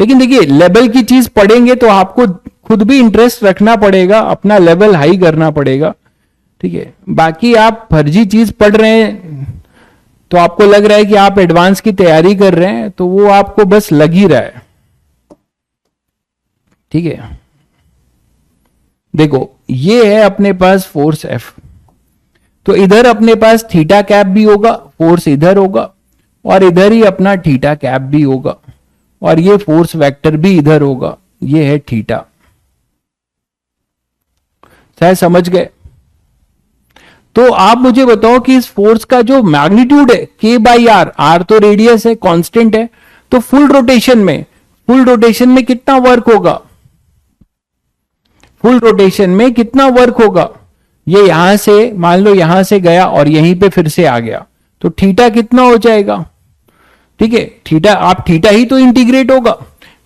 लेकिन देखिए लेवल की चीज पढ़ेंगे तो आपको खुद भी इंटरेस्ट रखना पड़ेगा, अपना लेवल हाई करना पड़ेगा, ठीक है। बाकी आप फर्जी चीज पढ़ रहे हैं तो आपको लग रहा है कि आप एडवांस की तैयारी कर रहे हैं, तो वो आपको बस लग ही रहा है, ठीक है। देखो ये है अपने पास फोर्स एफ, तो इधर अपने पास थीटा कैप भी होगा, फोर्स इधर होगा, और इधर ही अपना थीटा कैप भी होगा, और ये फोर्स वेक्टर भी इधर होगा, ये है थीटा। शायद समझ गए। तो आप मुझे बताओ कि इस फोर्स का जो मैग्नीट्यूड है के बाई आर, आर तो रेडियस है, कांस्टेंट है, तो फुल रोटेशन में कितना वर्क होगा, फुल रोटेशन में कितना वर्क होगा। ये यहां से मान लो यहां से गया और यहीं पे फिर से आ गया, तो थीटा कितना हो जाएगा, ठीक है। थीटा आप थीटा ही तो इंटीग्रेट होगा,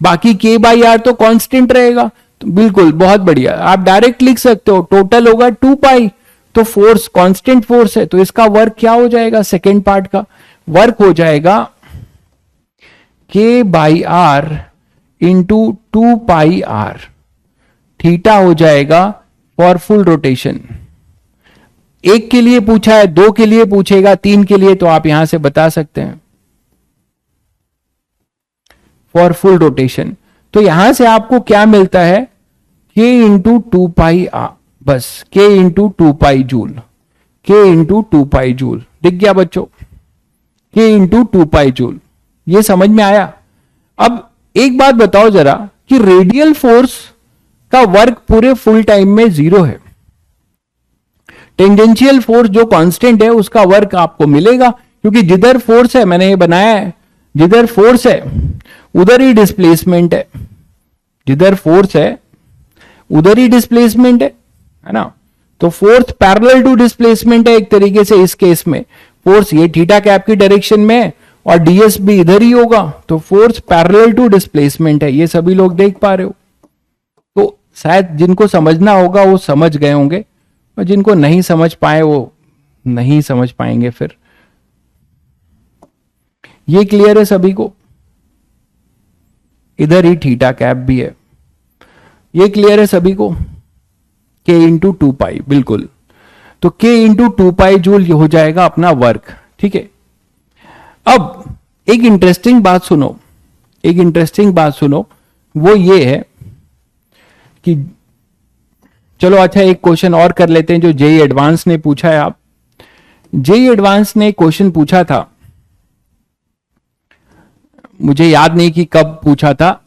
बाकी के बाई आर तो कांस्टेंट रहेगा। तो बिल्कुल बहुत बढ़िया, आप डायरेक्ट लिख सकते हो, टोटल होगा 2 पाई, तो फोर्स कांस्टेंट फोर्स है, तो इसका वर्क क्या हो जाएगा, सेकेंड पार्ट का वर्क हो जाएगा k by r into 2 pi r, theta हो जाएगा फॉर फुल रोटेशन। एक के लिए पूछा है, 2 के लिए पूछेगा, 3 के लिए तो आप यहां से बता सकते हैं फॉर फुल रोटेशन। तो यहां से आपको क्या मिलता है, के इंटू 2 पाई आ, बस के इंटू 2 पाई जूल, के इंटू 2 पाई जूल, दिख गया बच्चों, के इंटू 2 पाई जूल। ये समझ में आया। अब एक बात बताओ जरा कि रेडियल फोर्स का वर्क पूरे फुल टाइम में 0 है, टेंजेंशियल फोर्स जो कांस्टेंट है उसका वर्क आपको मिलेगा, क्योंकि जिधर फोर्स है, मैंने ये बनाया है, जिधर फोर्स है उधर ही डिस्प्लेसमेंट है, जिधर फोर्स है उधर ही डिस्प्लेसमेंट है ना। तो फोर्स पैरेलल टू डिस्प्लेसमेंट है एक तरीके से। इस केस में फोर्स ये थीटा कैप की डायरेक्शन में और डीएस भी इधर ही होगा, तो फोर्स पैरेलल टू डिस्प्लेसमेंट है। ये सभी लोग देख पा रहे हो। तो शायद जिनको समझना होगा वो समझ गए होंगे, और जिनको नहीं समझ पाए वो नहीं समझ पाएंगे फिर। ये क्लियर है सभी को, इधर ही थीटा कैप भी है, ये क्लियर है सभी को, के इंटू 2 पाई, बिल्कुल। तो के इंटू 2 पाई जूल हो जाएगा अपना वर्क, ठीक है। अब एक इंटरेस्टिंग बात सुनो, एक इंटरेस्टिंग बात सुनो, वो ये है कि चलो अच्छा एक क्वेश्चन और कर लेते हैं जो जेई एडवांस ने पूछा है। आप जेई एडवांस ने क्वेश्चन पूछा था, मुझे याद नहीं कि कब पूछा था,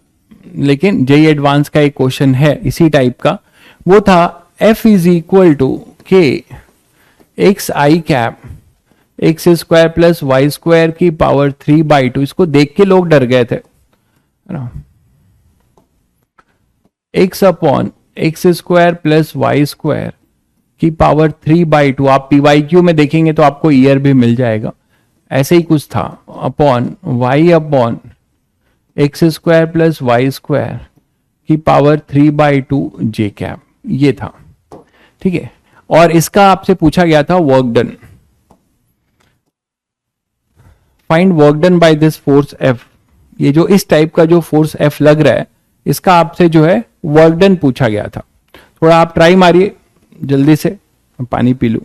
लेकिन जेई एडवांस का एक क्वेश्चन है इसी टाइप का। वो था F is equal to k x i cap x square plus y square की पावर 3/2। इसको देख के लोग डर गए थे ना, x upon x square plus y square की पावर 3/2। आप PYQ में देखेंगे तो आपको ईयर भी मिल जाएगा, ऐसे ही कुछ था, upon y upon x square plus y square की पावर 3/2 जे कैप, ये था, ठीक है। और इसका आपसे पूछा गया था work done, find work done by this force F। ये जो इस टाइप का जो फोर्स F लग रहा है, इसका आपसे जो है वर्क डन पूछा गया था। थोड़ा आप ट्राई मारिए जल्दी से, पानी पी लूं।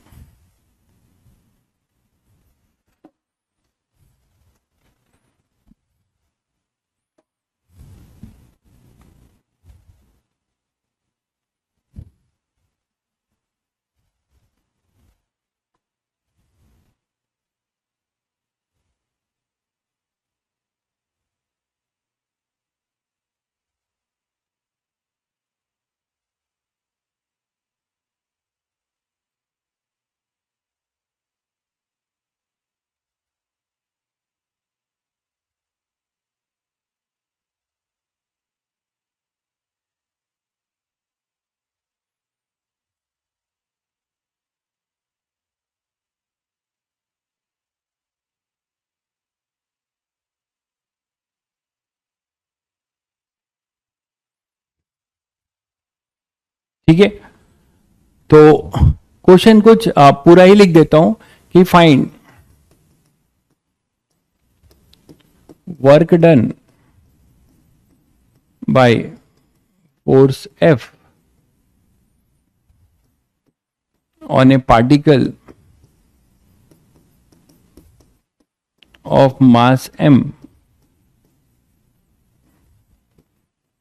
ठीक है, तो क्वेश्चन कुछ पूरा ही लिख देता हूं कि find work done by force F on a particle of mass m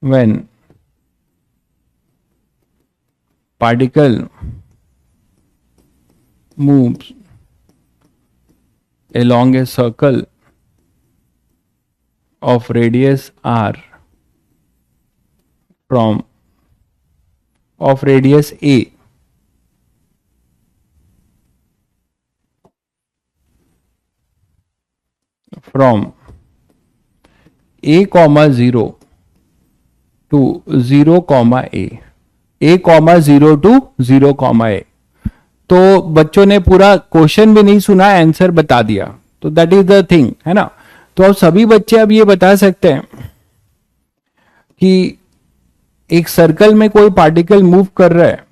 when particle moves along a circle of radius r from of radius a from a comma 0 to 0 comma a comma 0 to 0 comma a। तो बच्चों ने पूरा क्वेश्चन भी नहीं सुना, आंसर बता दिया, तो दैट इज द थिंग, है ना। तो अब सभी बच्चे अब ये बता सकते हैं कि एक सर्कल में कोई पार्टिकल मूव कर रहा है,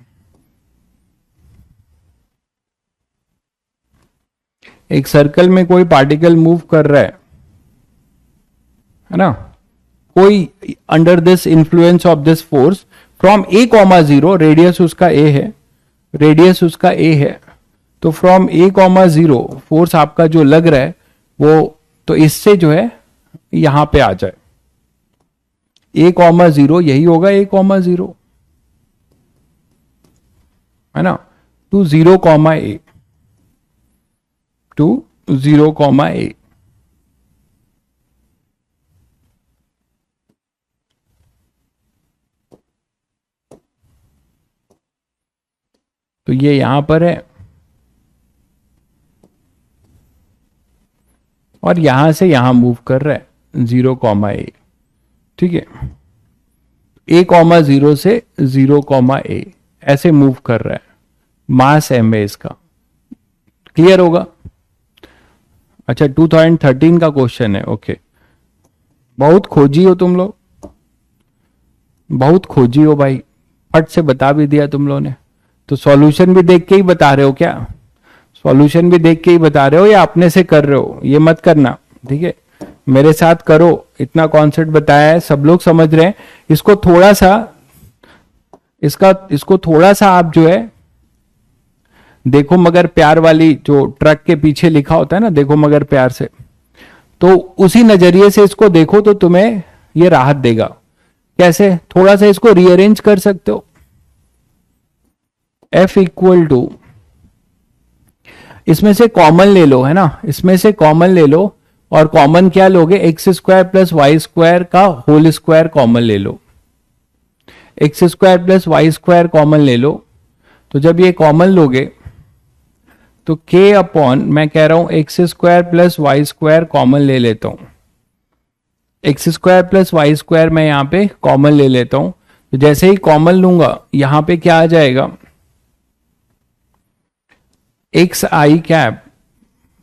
एक सर्कल में कोई पार्टिकल मूव कर रहा है ना, कोई under this influence of this force from A comma 0, radius उसका ए है, रेडियस उसका ए है, तो फ्रॉम ए कॉमा 0 फोर्स आपका जो लग रहा है वो, तो इससे जो है यहां पे आ जाए, ए कॉमा 0 यही होगा, ए कॉमा 0, है ना, to 0 comma a, to 0 comma a. तो ये यहां पर है और यहां से यहां मूव कर रहा है 0 कॉमा ए, ठीक है, ए कॉमा 0 से 0 कॉमा ए ऐसे मूव कर रहा है, मास एम है इसका, क्लियर होगा। अच्छा 2013 का क्वेश्चन है, ओके, बहुत खोजी हो तुम लोग, बहुत खोजी हो भाई, फट से बता भी दिया तुम लोगों ने। तो सॉल्यूशन भी देख के ही बता रहे हो क्या, सॉल्यूशन भी देख के ही बता रहे हो या अपने से कर रहे हो, ये मत करना, ठीक है, मेरे साथ करो, इतना कॉन्सेप्ट बताया है, सब लोग समझ रहे हैं, इसको थोड़ा सा इसको थोड़ा सा आप जो है देखो मगर प्यार वाली जो ट्रक के पीछे लिखा होता है ना, देखो मगर प्यार से, तो उसी नजरिए से इसको देखो तो तुम्हें ये राहत देगा। कैसे, थोड़ा सा इसको रीअरेंज कर सकते हो, F इक्वल टू, इसमें से कॉमन ले लो, है ना, इसमें से कॉमन ले लो, और कॉमन क्या लोगे, x square plus y square का होल स्क्वायर कॉमन ले लो, x square plus y square common ले लो। तो जब ये कॉमन लोगे तो k अपॉन, मैं कह रहा हूं x square plus y square common ले लेता हूं, x square plus y square मैं यहां पे कॉमन ले लेता हूं। तो जैसे ही कॉमन लूंगा यहां पे क्या आ जाएगा, एक्स आई कैप,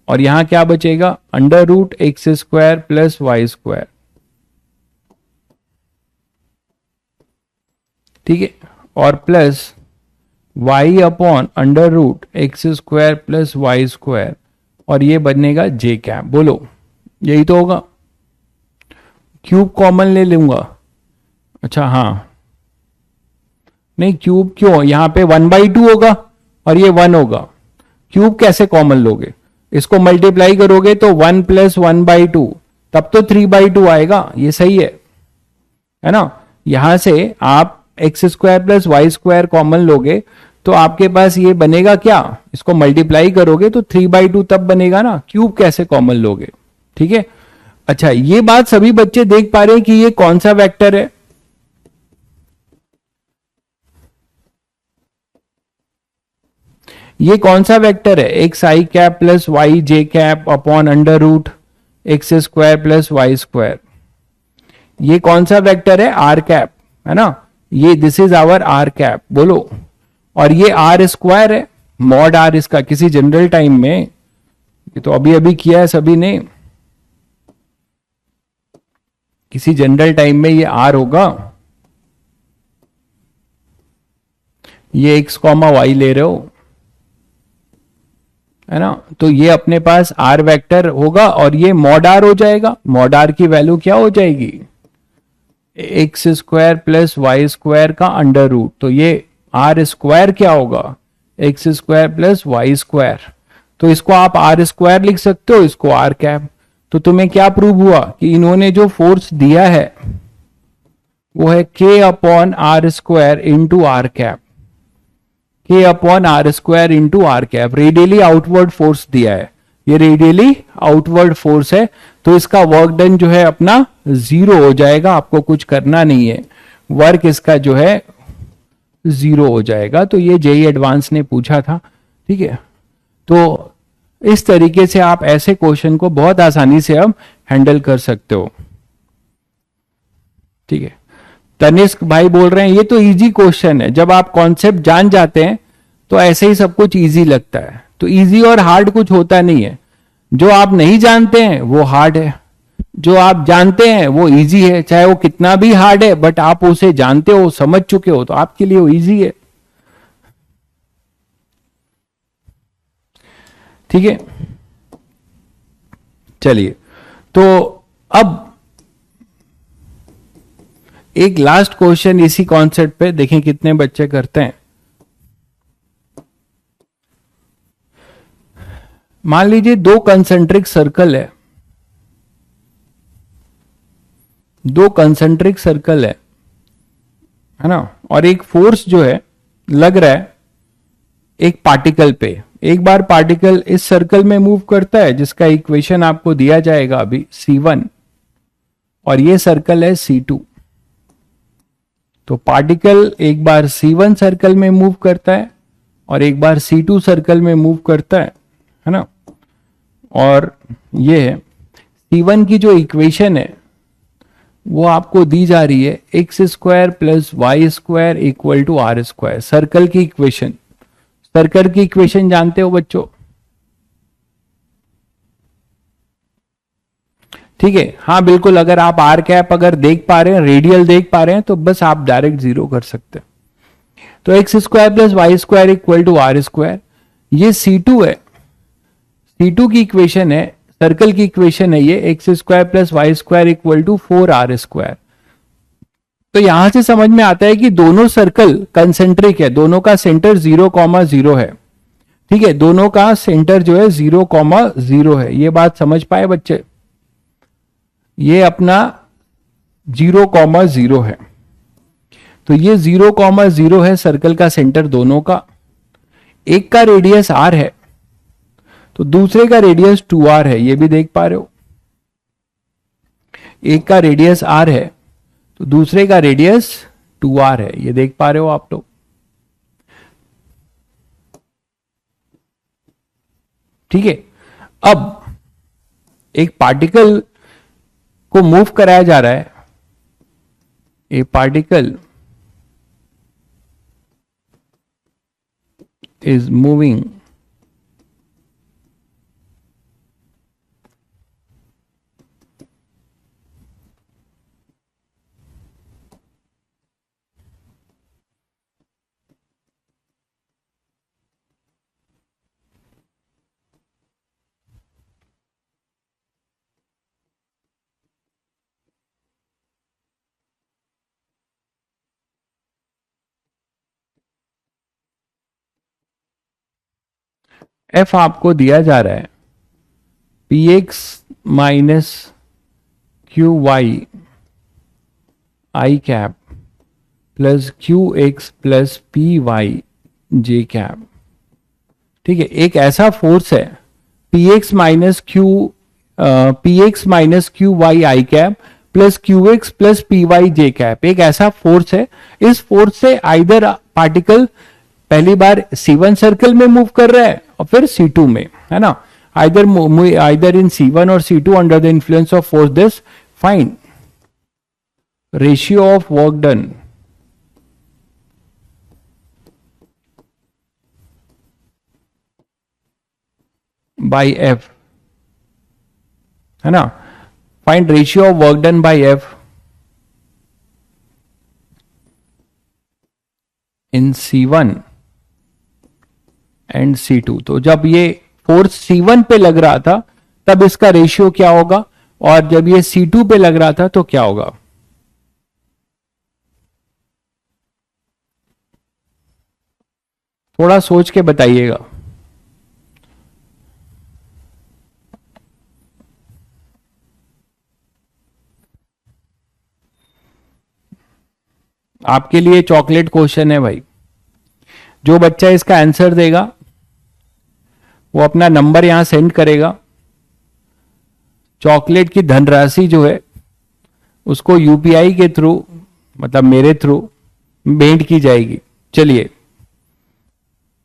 और यहां क्या बचेगा, under root x square plus y square, ठीक है, और plus y upon under root x square plus y square, और ये बनेगा जे कैप, बोलो यही तो होगा। क्यूब कॉमन ले लूंगा, अच्छा हाँ, नहीं क्यूब क्यों, यहां पे 1/2 होगा और ये 1 होगा, क्यूब कैसे कॉमन लोगे, इसको मल्टीप्लाई करोगे तो 1 प्लस 1/2, तब तो 3/2 आएगा, ये सही है ना। यहां से आप x square plus y square common लोगे तो आपके पास ये बनेगा क्या, इसको मल्टीप्लाई करोगे तो 3/2 तब बनेगा ना, क्यूब कैसे कॉमन लोगे, ठीक है। अच्छा ये बात सभी बच्चे देख पा रहे हैं कि ये कौन सा वेक्टर है, ये कौन सा वेक्टर है, x i cap plus y j cap upon under root x square plus y square, ये कौन सा वेक्टर है, आर कैप, है ना, ये this is our r cap, बोलो। और ये आर स्क्वायर है, मॉड आर इसका किसी जनरल टाइम में, ये तो अभी अभी किया है सभी ने, किसी जनरल टाइम में ये आर होगा, ये एक्स कॉमा वाई ले रहे हो, है ना, तो ये अपने पास आर वेक्टर होगा और ये मॉड आर हो जाएगा, मॉड आर की वैल्यू क्या हो जाएगी, x square plus y square का अंडर रूट, तो ये आर स्क्वायर क्या होगा, x square plus y square, तो इसको आप आर स्क्वायर लिख सकते हो, इसको आर कैप। तो तुम्हें क्या प्रूव हुआ कि इन्होंने जो फोर्स दिया है वो है k upon r square into r cap, k upon r square into r cap. Radially outward force दिया है, ये रेडियली आउटवर्ड फोर्स है, तो इसका वर्क डन जो है अपना 0 हो जाएगा, आपको कुछ करना नहीं है, वर्क इसका जो है 0 हो जाएगा। तो ये जेई एडवांस ने पूछा था, ठीक है। तो इस तरीके से आप ऐसे क्वेश्चन को बहुत आसानी से अब हैंडल कर सकते हो, ठीक है। तनिष्क भाई बोल रहे हैं ये तो इजी क्वेश्चन है, जब आप कॉन्सेप्ट जान जाते हैं तो ऐसे ही सब कुछ इजी लगता है। तो इजी और हार्ड कुछ होता नहीं है, जो आप नहीं जानते हैं वो हार्ड है, जो आप जानते हैं वो इजी है, चाहे वो कितना भी हार्ड है, बट आप उसे जानते हो, समझ चुके हो, तो आपके लिए वो इजी है, ठीक है। चलिए, तो अब एक लास्ट क्वेश्चन इसी कॉन्सेप्ट पे, देखें कितने बच्चे करते हैं। मान लीजिए दो कंसेंट्रिक सर्कल है, दो कंसेंट्रिक सर्कल है ना, और एक फोर्स जो है लग रहा है एक पार्टिकल पे। एक बार पार्टिकल इस सर्कल में मूव करता है, जिसका इक्वेशन आपको दिया जाएगा अभी C1, और ये सर्कल है C2। तो पार्टिकल एक बार C1 सर्कल में मूव करता है और एक बार C2 सर्कल में मूव करता है ना, और ये है C1 की जो इक्वेशन है वो आपको दी जा रही है x square plus y square equal to r square. Circle की इक्वेशन, सर्कल की इक्वेशन जानते हो बच्चों, ठीक है। हाँ बिल्कुल, अगर आप आर कैप अगर देख पा रहे हैं, रेडियल देख पा रहे हैं, तो बस आप डायरेक्ट 0 कर सकते हैं। तो x square plus y square equal to r square, ये C2 है, C2 की इक्वेशन है, सर्कल की इक्वेशन है ये x square plus y square equal to 4r square. तो यहां से समझ में आता है कि दोनों सर्कल कंसेंट्रिक है, दोनों का सेंटर 0,0 है, ठीक है, दोनों का सेंटर जो है 0,0 है। ये बात समझ पाए बच्चे, ये अपना 0,0 है, तो ये 0,0 है सर्कल का सेंटर दोनों का। एक का रेडियस r है तो दूसरे का रेडियस 2r है, ये भी देख पा रहे हो। एक का रेडियस r है तो दूसरे का रेडियस 2r है, ये देख पा रहे हो आप लोग। ठीक है, अब एक पार्टिकल को मूव कराया जा रहा है, a particle is moving F आपको दिया जा रहा है p x minus q y i cap plus q x plus p y j cap. ठीक है, एक ऐसा फोर्स है p x minus q y i cap plus q x plus p y j cap, एक ऐसा फोर्स है। इस फोर्स से आइदर पार्टिकल पहली बार C1 सर्कल में मूव कर रहा है और फिर C2 में, है ना, आइदर इन C1 और C2 under the influence of force this, find ratio of work done bye F, है ना, find ratio of work done bye F in C1 and C2। तो जब ये फोर्स C1 पे लग रहा था तब इसका रेशियो क्या होगा, और जब ये C2 पे लग रहा था तो क्या होगा। थोड़ा सोच के बताइएगा। आपके लिए चॉकलेट क्वेश्चन है भाई। जो बच्चा इसका आंसर देगा वो अपना नंबर यहां सेंड करेगा। चॉकलेट की धनराशि जो है उसको यूपीआई के थ्रू, मतलब मेरे थ्रू भेंट की जाएगी। चलिए,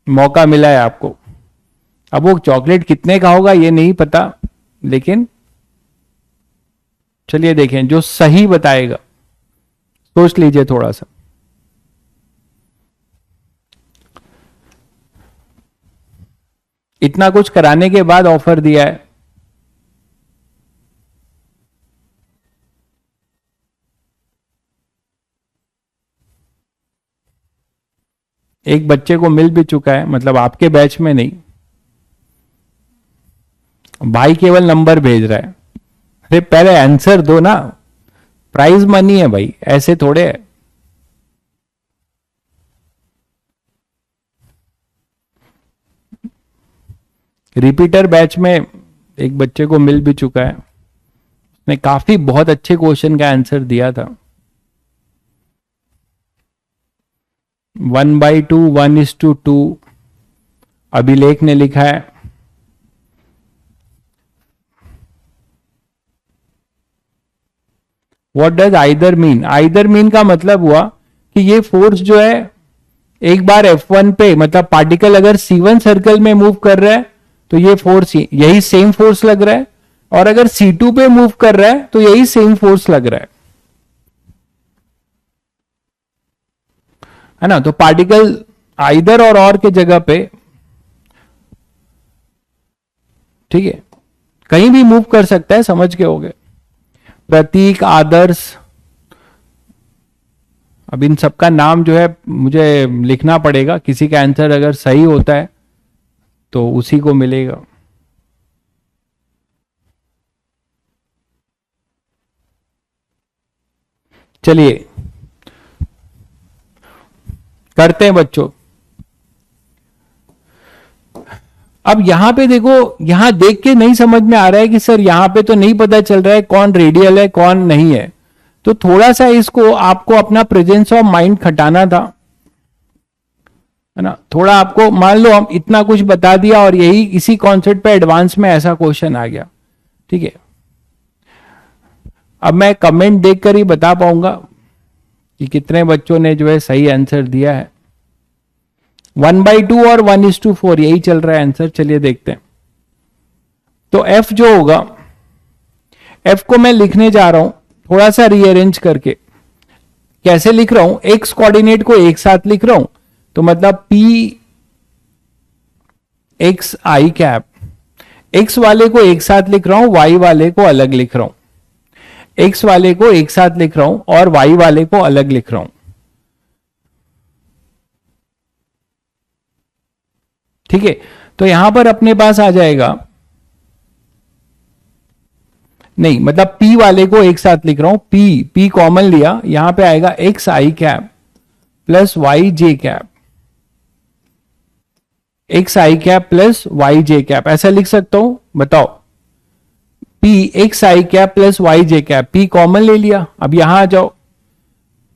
मौका मिला है आपको। अब वो चॉकलेट कितने का होगा ये नहीं पता, लेकिन चलिए देखें, जो सही बताएगा, सोच लीजिए थोड़ा सा। इतना कुछ कराने के बाद ऑफर दिया है। एक बच्चे को मिल भी चुका है, मतलब आपके बैच में नहीं। भाई केवल नंबर भेज रहा है। अरे पहले आंसर दो ना, प्राइज मनी है भाई, ऐसे थोड़े है। रिपीटर बैच में एक बच्चे को मिल भी चुका है, उसने काफी बहुत अच्छे क्वेश्चन का आंसर दिया था। 1/2 1:2 अभिलेख ने लिखा है। What does either mean? Either mean का मतलब हुआ कि ये फोर्स जो है एक बार F1 पे, मतलब पार्टिकल अगर C1 सर्कल में मूव कर रहा है तो ये फोर्स, यही सेम फोर्स लग रहा है, और अगर C2 पे मूव कर रहा है तो यही सेम फोर्स लग रहा है ना। तो पार्टिकल आइदर और के जगह पे, ठीक है, कहीं भी मूव कर सकता है, समझ के हो गए। प्रतीक, आदर्श, अब इन सबका नाम जो है मुझे लिखना पड़ेगा। किसी का आंसर अगर सही होता है तो उसी को मिलेगा। चलिए करते हैं बच्चों। अब यहां पे देखो, यहां देख के नहीं समझ में आ रहा है कि सर यहां पे तो नहीं पता चल रहा है कौन रेडियल है कौन नहीं है। तो थोड़ा सा इसको आपको अपना प्रेजेंस ऑफ माइंड खटाना था, है ना। थोड़ा आपको, मान लो हम इतना कुछ बता दिया और यही इसी कॉन्सेप्ट पे एडवांस में ऐसा क्वेश्चन आ गया, ठीक है। अब मैं कमेंट देखकर ही बता पाऊंगा कि कितने बच्चों ने जो है सही आंसर दिया है। 1/2 और 1:4 यही चल रहा है आंसर। चलिए देखते हैं। तो F जो होगा, F को मैं लिखने जा रहा हूं थोड़ा सा रीअरेंज करके। कैसे लिख रहा हूं? एक्स कोऑर्डिनेट को एक साथ लिख रहा हूं, तो मतलब P x i cap, x वाले को एक साथ लिख रहा हूं, वाई वाले को अलग लिख रहा हूं। एक्स वाले को एक साथ लिख रहा हूं और वाई वाले को अलग लिख रहा हूं, ठीक है। तो यहां पर अपने पास आ जाएगा, नहीं मतलब P वाले को एक साथ लिख रहा हूं, P कॉमन लिया, यहां पे आएगा x i cap plus y j cap, x i cap plus y j cap, ऐसा लिख सकता हूं? बताओ। P x i cap plus y j cap, P common ले लिया। अब यहां आ जाओ,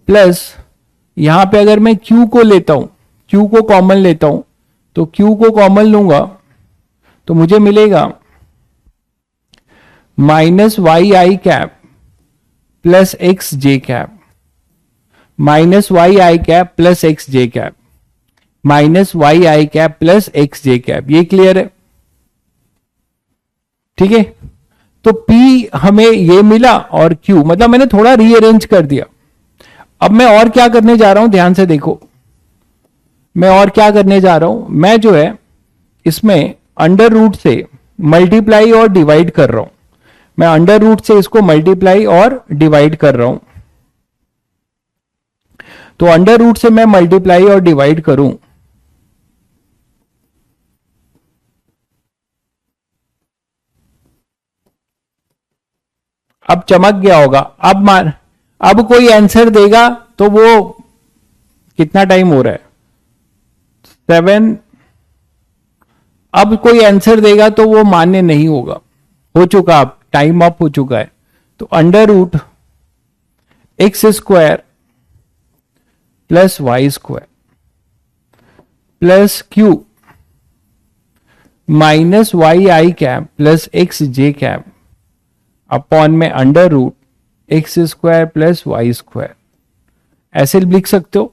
प्लस यहां पे अगर मैं Q को लेता हूं, Q को कॉमन लेता हूं, तो Q को कॉमन लूंगा तो मुझे मिलेगा minus y i cap plus x j cap, minus y i cap plus x j cap, minus y i cap plus x j cap. ये क्लियर है? ठीक है। तो P हमें ये मिला और Q, मतलब मैंने थोड़ा रीअरेंज कर दिया। अब मैं और क्या करने जा रहा हूं, ध्यान से देखो। मैं और क्या करने जा रहा हूं, मैं जो है इसमें अंडर रूट से मल्टीप्लाई और डिवाइड कर रहा हूं। मैं अंडर रूट से इसको मल्टीप्लाई और डिवाइड कर रहा हूं। तो अंडर रूट से मैं मल्टीप्लाई और डिवाइड करूं, अब चमक गया होगा। अब कोई आंसर देगा तो वो कितना टाइम हो रहा है? 7, अब कोई आंसर देगा तो वो मान्य नहीं होगा, हो चुका, अब टाइम अप हो चुका है। तो under root x square plus y square plus q minus y i cap plus x j cap upon में under root x square plus y square, ऐसे लिख सकते हो।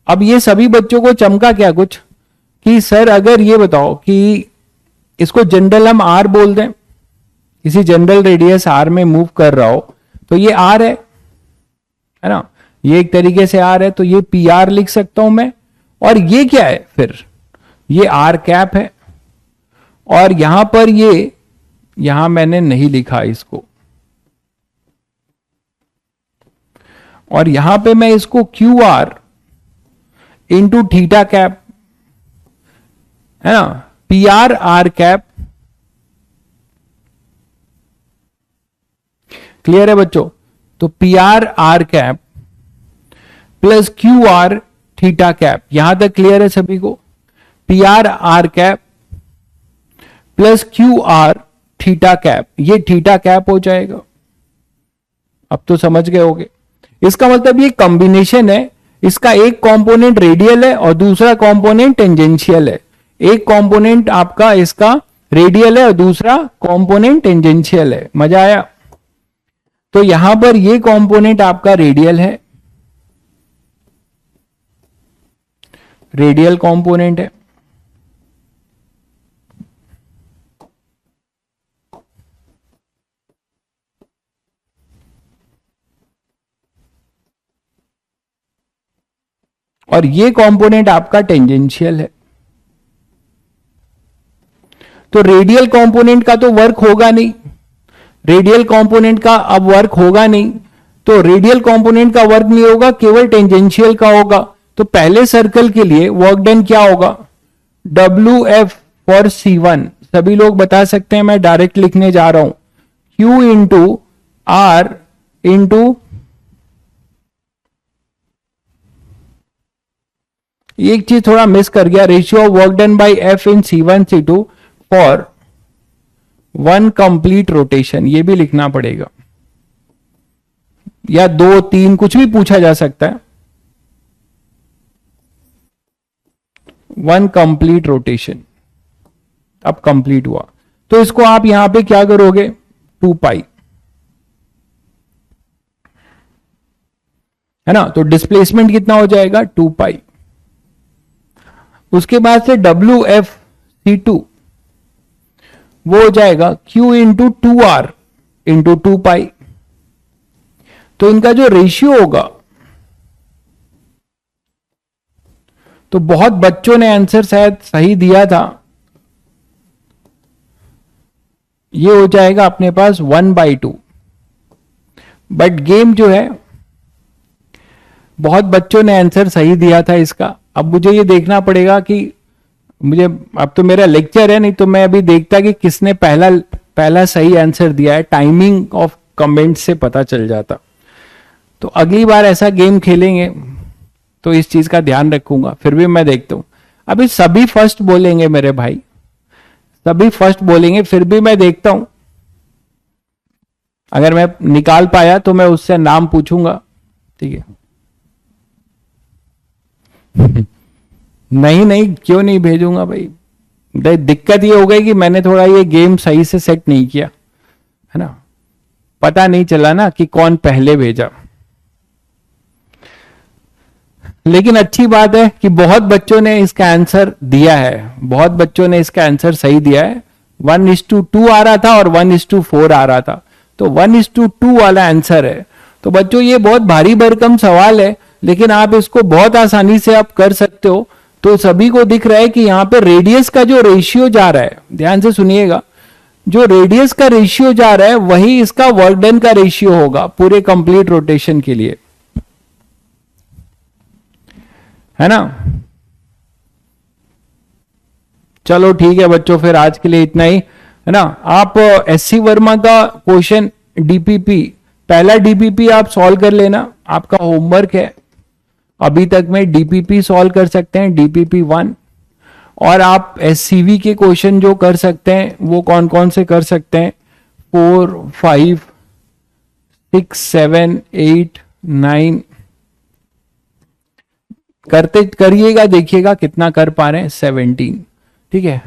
अब ये सभी बच्चों को चमका क्या कुछ कि सर अगर ये बताओ कि इसको जनरल हम आर बोल दें, किसी जनरल रेडियस आर में मूव कर रहा हो तो ये आर है ना, ये एक तरीके से आर है, तो ये पी आर लिख सकता हूं मैं। और ये क्या है फिर, ये आर कैप है, और यहां पर ये, यहां मैंने नहीं लिखा इसको, और यहां पे मैं इसको q r into theta cap, है ना, p r r cap. Clear है बच्चों? तो p r r cap plus q r theta cap, यहां तक क्लियर है सभी को? P r r cap plus q r theta cap, ये थीटा कैप हो जाएगा। अब तो समझ गए होगे। इसका मतलब ये कॉम्बिनेशन है, इसका एक कंपोनेंट रेडियल है और दूसरा कंपोनेंट टेंजेंशियल है। एक कंपोनेंट आपका इसका रेडियल है और दूसरा कंपोनेंट टेंजेंशियल है। मजा आया? तो यहां पर ये कंपोनेंट आपका रेडियल है, रेडियल कंपोनेंट है, और ये कंपोनेंट आपका टेंजेंशियल है। तो रेडियल कंपोनेंट का तो वर्क होगा नहीं, रेडियल कंपोनेंट का अब वर्क होगा नहीं, तो रेडियल कंपोनेंट का वर्क नहीं होगा, केवल टेंजेंशियल का होगा। तो पहले सर्कल के लिए वर्क डन क्या होगा, डब्ल्यू एफ फॉर C1, सभी लोग बता सकते हैं, मैं डायरेक्ट लिखने जा रहा हूं, Q इंटू आर इंटू, एक चीज थोड़ा मिस कर गया, ratio of work done bye F in C1 C2 for 1 complete rotation, ये भी लिखना पड़ेगा, या 2 3 कुछ भी पूछा जा सकता है। 1 कंप्लीट रोटेशन अब कंप्लीट हुआ, तो इसको आप यहां पे क्या करोगे, 2 पाई, है ना, तो डिस्प्लेसमेंट कितना हो जाएगा, 2 पाई। उसके बाद से डब्ल्यू एफ C2 वो हो जाएगा Q इंटू 2R इंटू 2 पाई। तो इनका जो रेशियो होगा, तो बहुत बच्चों ने आंसर शायद सही दिया था, ये हो जाएगा अपने पास 1/2। बट गेम जो है, बहुत बच्चों ने आंसर सही दिया था इसका। अब मुझे ये देखना पड़ेगा कि मुझे, अब तो मेरा लेक्चर है, नहीं तो मैं अभी देखता कि किसने पहला सही आंसर दिया है, टाइमिंग ऑफ कमेंट से पता चल जाता। तो अगली बार ऐसा गेम खेलेंगे तो इस चीज का ध्यान रखूंगा। फिर भी मैं देखता हूं, अभी सभी फर्स्ट बोलेंगे मेरे भाई, सभी फर्स्ट बोलेंगे, फिर भी मैं देखता हूं, अगर मैं निकाल पाया तो मैं उससे नाम पूछूंगा, ठीक है। नहीं नहीं, क्यों नहीं भेजूंगा भाई, दिक्कत ये हो गई कि मैंने थोड़ा ये गेम सही से सेट नहीं किया, है ना, पता नहीं चला ना कि कौन पहले भेजा। लेकिन अच्छी बात है कि बहुत बच्चों ने इसका आंसर दिया है, बहुत बच्चों ने इसका आंसर सही दिया है। 1:2 आ रहा था और 1:4 आ रहा था, तो 1:2 वाला आंसर है। तो बच्चों ये बहुत भारी भरकम सवाल है, लेकिन आप इसको बहुत आसानी से आप कर सकते हो। तो सभी को दिख रहा है कि यहां पे रेडियस का जो रेशियो जा रहा है, ध्यान से सुनिएगा, जो रेडियस का रेशियो जा रहा है वही इसका वर्क डन का रेशियो होगा पूरे कंप्लीट रोटेशन के लिए, है ना। चलो ठीक है बच्चों, फिर आज के लिए इतना ही, है ना। आप SC वर्मा का क्वेश्चन डीपीपी, पहला डीपीपी आप सॉल्व कर लेना, आपका होमवर्क है। अभी तक में डीपीपी सॉल्व कर सकते हैं, डीपीपी 1। और आप एससीवी के क्वेश्चन जो कर सकते हैं वो कौन कौन से कर सकते हैं, 4, 5, 6, 7, 8, 9 करते करिएगा, देखिएगा कितना कर पा रहे हैं, 17। ठीक है,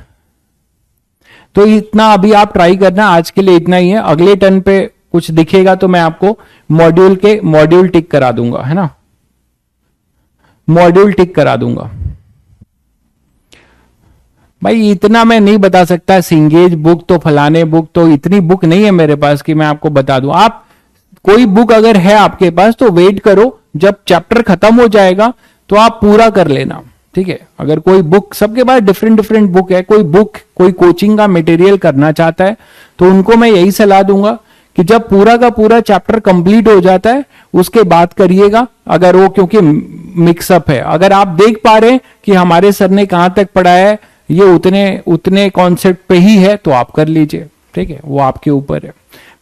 तो इतना अभी आप ट्राई करना, आज के लिए इतना ही है। अगले टर्न पे कुछ दिखेगा तो मैं आपको मॉड्यूल टिक करा दूंगा, है ना, मॉड्यूल टिक करा दूंगा। भाई इतना मैं नहीं बता सकता, सिंगेज बुक तो फलाने बुक तो, इतनी बुक नहीं है मेरे पास कि मैं आपको बता दूं। आप कोई बुक अगर है आपके पास तो वेट करो, जब चैप्टर खत्म हो जाएगा तो आप पूरा कर लेना। ठीक है, अगर कोई बुक, सबके पास डिफरेंट डिफरेंट बुक है, कोई कोचिंग का मटेरियल करना चाहता है तो उनको मैं यही सलाह दूंगा कि जब पूरा का पूरा चैप्टर कंप्लीट हो जाता है उसके बाद करिएगा। अगर वो, क्योंकि मिक्सअप है, अगर आप देख पा रहे हैं कि हमारे सर ने कहां तक पढ़ाया है, ये उतने कॉन्सेप्ट पे ही है, तो आप कर लीजिए। ठीक है, वो आपके ऊपर है।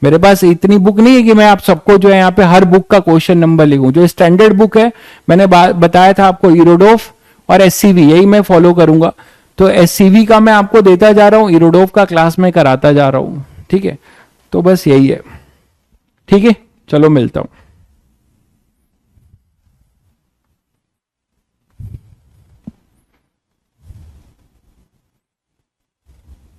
मेरे पास इतनी बुक नहीं है कि मैं आप सबको जो है यहाँ पे हर बुक का क्वेश्चन नंबर लिखूं। जो स्टैंडर्ड बुक है, मैंने बताया था आपको, इरोडोफ और एससीवी, यही मैं फॉलो करूंगा। तो एससीवी का मैं आपको देता जा रहा हूं, इरोडोफ का क्लास में कराता जा रहा हूं। ठीक है, तो बस यही है। ठीक है, चलो मिलता हूं।